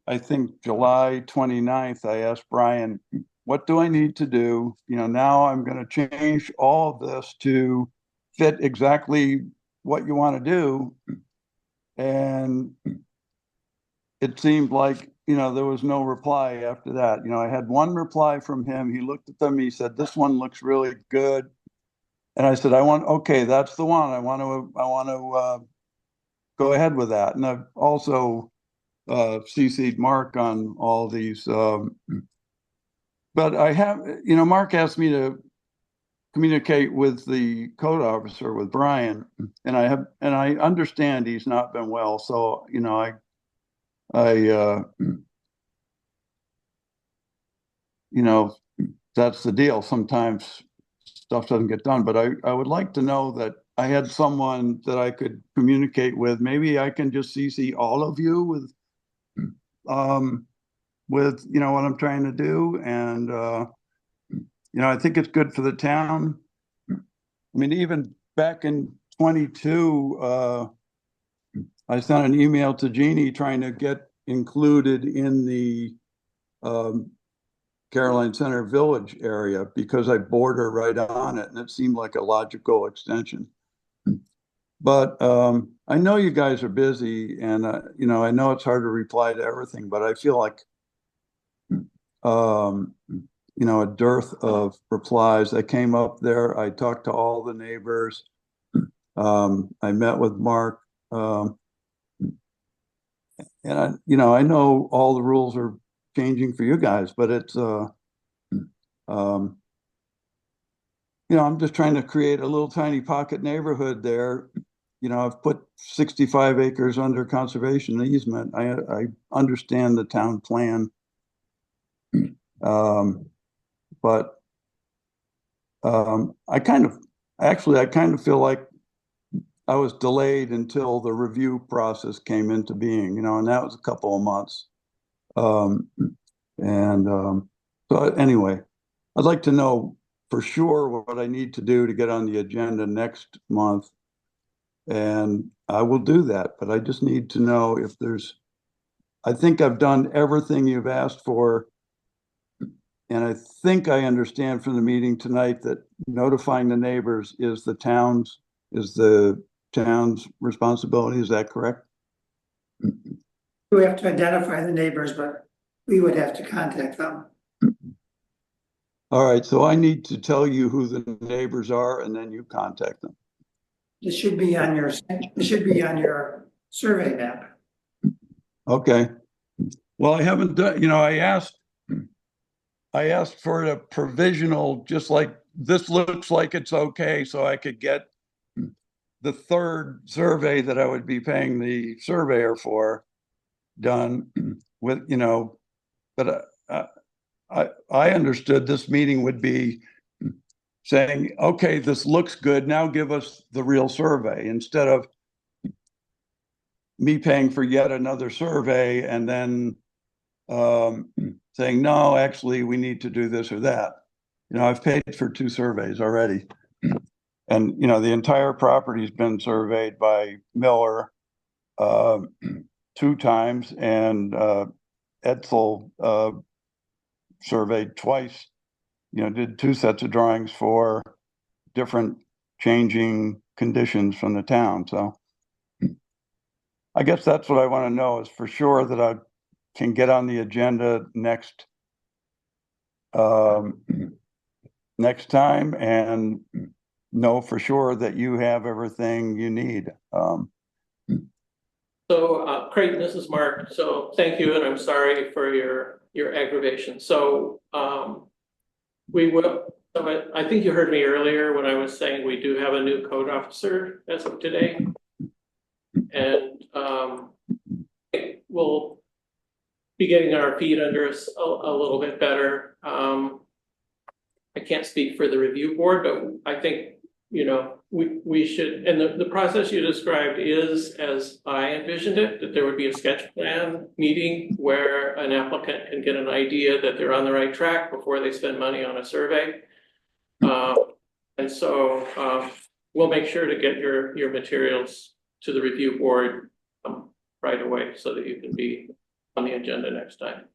I think, July 29th, I asked Brian, what do I need to do? Now I'm going to change all of this to fit exactly what you want to do. And it seemed like, there was no reply after that. I had one reply from him. He looked at them. He said, this one looks really good. And I said, okay, that's the one. I want to go ahead with that. And I've also CC'd Mark on all these. But I have, Mark asked me to communicate with the code officer, with Brian, and I understand he's not been well, so, you know, you know, that's the deal. Sometimes stuff doesn't get done, but I would like to know that I had someone that I could communicate with. Maybe I can just CC all of you with, you know, what I'm trying to do. And, you know, I think it's good for the town. I mean, even back in 22, I sent an email to Jeannie trying to get included in the Caroline Center Village area because I border right on it and it seemed like a logical extension. But I know you guys are busy and, you know, I know it's hard to reply to everything, but I feel like, you know, a dearth of replies. I came up there, I talked to all the neighbors. I met with Mark. And you know, I know all the rules are changing for you guys, but it's, you know, I'm just trying to create a little tiny pocket neighborhood there. You know, I've put 65 acres under conservation easement. I understand the town plan. But I kind of feel like I was delayed until the review process came into being, you know, and that was a couple of months. So anyway, I'd like to know for sure what I need to do to get on the agenda next month. And I will do that, but I just need to know if I think I've done everything you've asked for. And I think I understand from the meeting tonight that notifying the neighbors is the town's responsibility. Is that correct? We have to identify the neighbors, but we would have to contact them. All right, so I need to tell you who the neighbors are and then you contact them. It should be on your survey map. Okay. Well, I haven't done, you know, I asked for a provisional, just like this looks like it's okay, so I could get the third survey that I would be paying the surveyor for done with, you know, but I understood this meeting would be saying, okay, this looks good, now give us the real survey, instead of me paying for yet another survey and then saying, no, actually, we need to do this or that. You know, I've paid for 2 surveys already. And, you know, the entire property's been surveyed by Miller 2 times, and Edsel surveyed twice, you know, did 2 sets of drawings for different changing conditions from the town. So I guess that's what I want to know, is for sure that I can get on the agenda next time and know for sure that you have everything you need. So Creighton, this is Mark. So thank you, and I'm sorry for your aggravation. So we will. I think you heard me earlier when I was saying we do have a new code officer as of today, and we'll be getting our feet under us a little bit better. I can't speak for the review board, but I think, you know, we should, and the process you described is, as I envisioned it, that there would be a sketch plan meeting where an applicant can get an idea that they're on the right track before they spend money on a survey. And so we'll make sure to get your materials to the review board right away so that you can be on the agenda next time.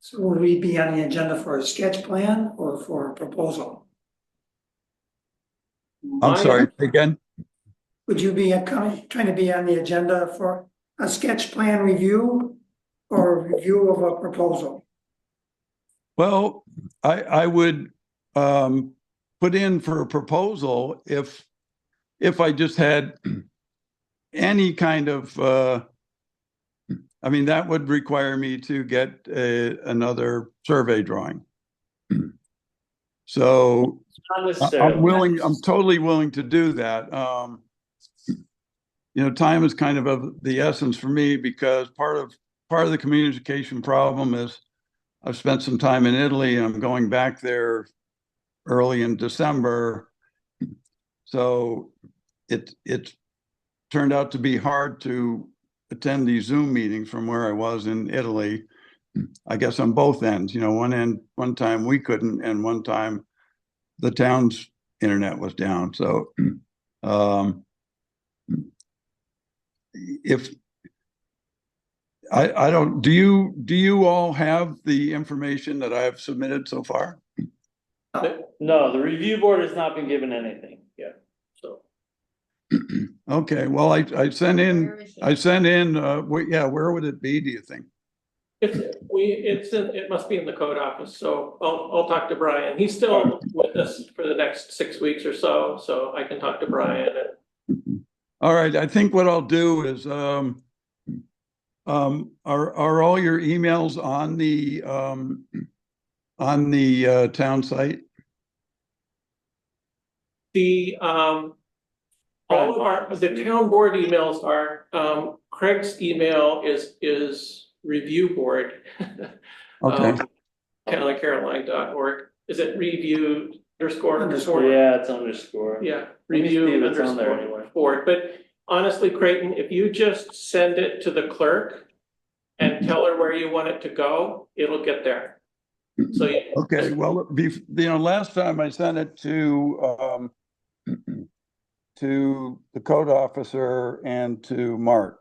So will we be on the agenda for a sketch plan or for a proposal? I'm sorry, again? Would you be trying to be on the agenda for a sketch plan review or a review of a proposal? Well, I would put in for a proposal if I just had any kind of I mean, that would require me to get another survey drawing. So Not necessarily. I'm totally willing to do that. Time is kind of the essence for me because part of the communication problem is I've spent some time in Italy and I'm going back there early in December. So it turned out to be hard to attend these Zoom meetings from where I was in Italy. I guess on both ends, one time we couldn't, and one time the town's internet was down. So if I don't, do you all have the information that I've submitted so far? No, the review board has not been given anything yet, so. Okay, well, I sent in, where would it be, do you think? It must be in the code office, so I'll talk to Brian. He's still with us for the next 6 weeks or so I can talk to Brian. All right, I think what I'll do is, are all your emails on the town site? All of the town board emails are, Craig's email is review board. Okay. CalAcaroline.org. Is it review underscore? Yeah, it's underscore. Yeah, Let me see review if it's on there underscore anyway. board. But honestly, Creighton, if you just send it to the clerk and tell her where you want it to go, it'll get there. So Okay, well, last time I sent it to the code officer and to Mark.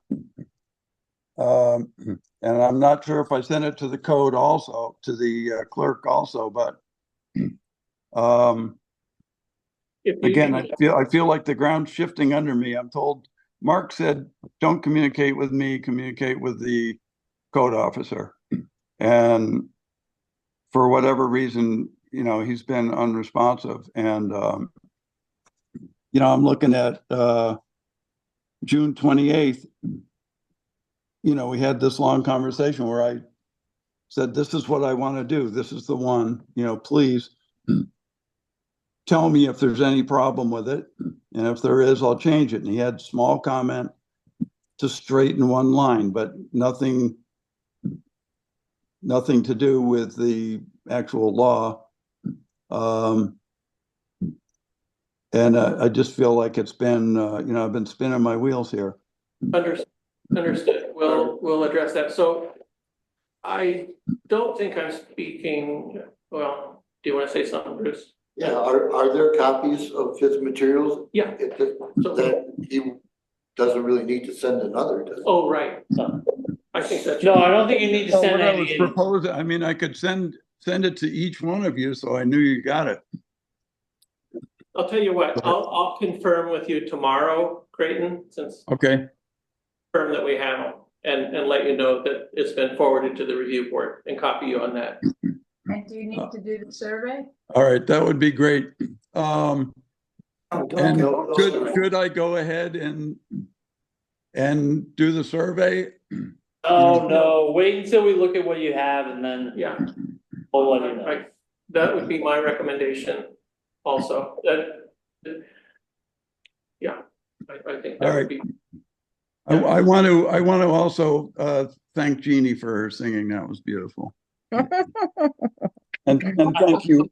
And I'm not sure if I sent it to the code also, to the clerk also, but again, I feel like the ground's shifting under me. I'm told, Mark said, don't communicate with me, communicate with the code officer. And for whatever reason, he's been unresponsive. And, I'm looking at June 28th. We had this long conversation where I said, this is what I want to do. This is the one, please tell me if there's any problem with it. And if there is, I'll change it. And he had small comment to straighten one line, but nothing to do with the actual law. And I just feel like it's been, I've been spinning my wheels here. Understood. We'll address that. So I don't think I'm speaking, well, do you want to say something, Bruce? Yeah, are there copies of his materials? Yeah. That he doesn't really need to send another, does he? Oh, right. I think that's. No, I don't think you need to send I any. was proposing, I could send it to each one of you, so I knew you got it. I'll tell you what, I'll confirm with you tomorrow, Creighton, since. Okay. Confirm that we have and let you know that it's been forwarded to the review board and copy you on that. And do you need to do the survey? All right, that would be great. And could I go ahead and do the survey? Oh, no, wait until we look at what you have and then. Yeah. We'll let you know. That would be my recommendation also. Yeah, I think that would be. I want to also thank Jeannie for her singing. That was beautiful. And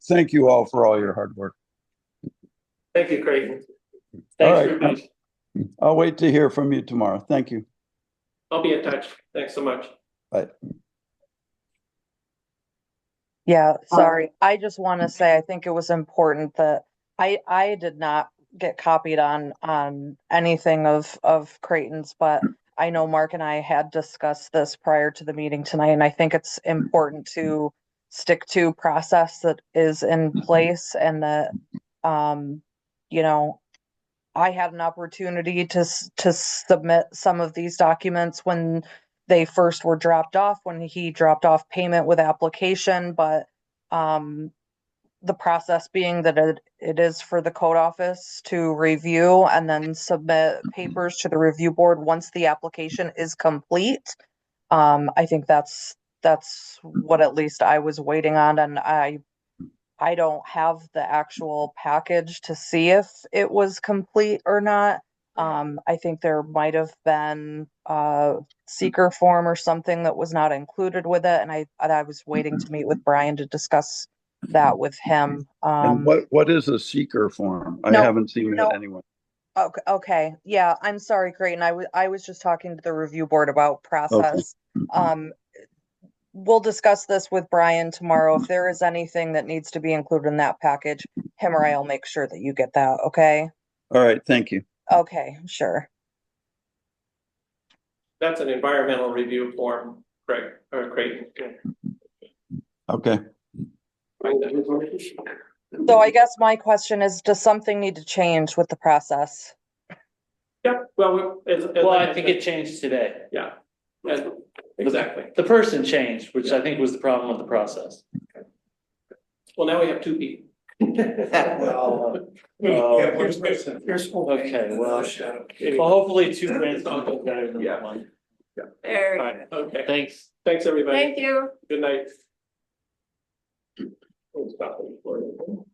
thank you all for all your hard work. Thank you, Creighton. Thanks very much. I'll wait to hear from you tomorrow. Thank you. I'll be in touch. Thanks so much. Bye. Yeah, sorry. I just want to say, I think it was important that I did not get copied on anything of Creighton's, but I know Mark and I had discussed this prior to the meeting tonight, and I think it's important to stick to process that is in place, and that, I had an opportunity to submit some of these documents when they first were dropped off, when he dropped off payment with application, but the process being that it is for the code office to review and then submit papers to the review board once the application is complete. I think that's what at least I was waiting on, and I I don't have the actual package to see if it was complete or not. I think there might have been a seeker form or something that was not included with it, and I was waiting to meet with Brian to discuss that with him. And what is a seeker form? I No, haven't seen no. that anywhere. Okay, yeah, I'm sorry, Creighton. I was just talking to the review board about process. We'll discuss this with Brian tomorrow. If there is anything that needs to be included in that package, him or I'll make sure that you get that, okay? All right, thank you. Okay, sure. That's an environmental review form, Craig, or Creighton. Okay. So I guess my question is, does something need to change with the process? Yeah, well, I think it changed today. Yeah, exactly. The person changed, which I think was the problem with the process. Well, now we have two people. Well, Yeah, one person. okay, well, hopefully two grants don't go better than one. There, All right, okay. Thanks. Thanks, everybody. thank you. Good night. We'll stop it for you.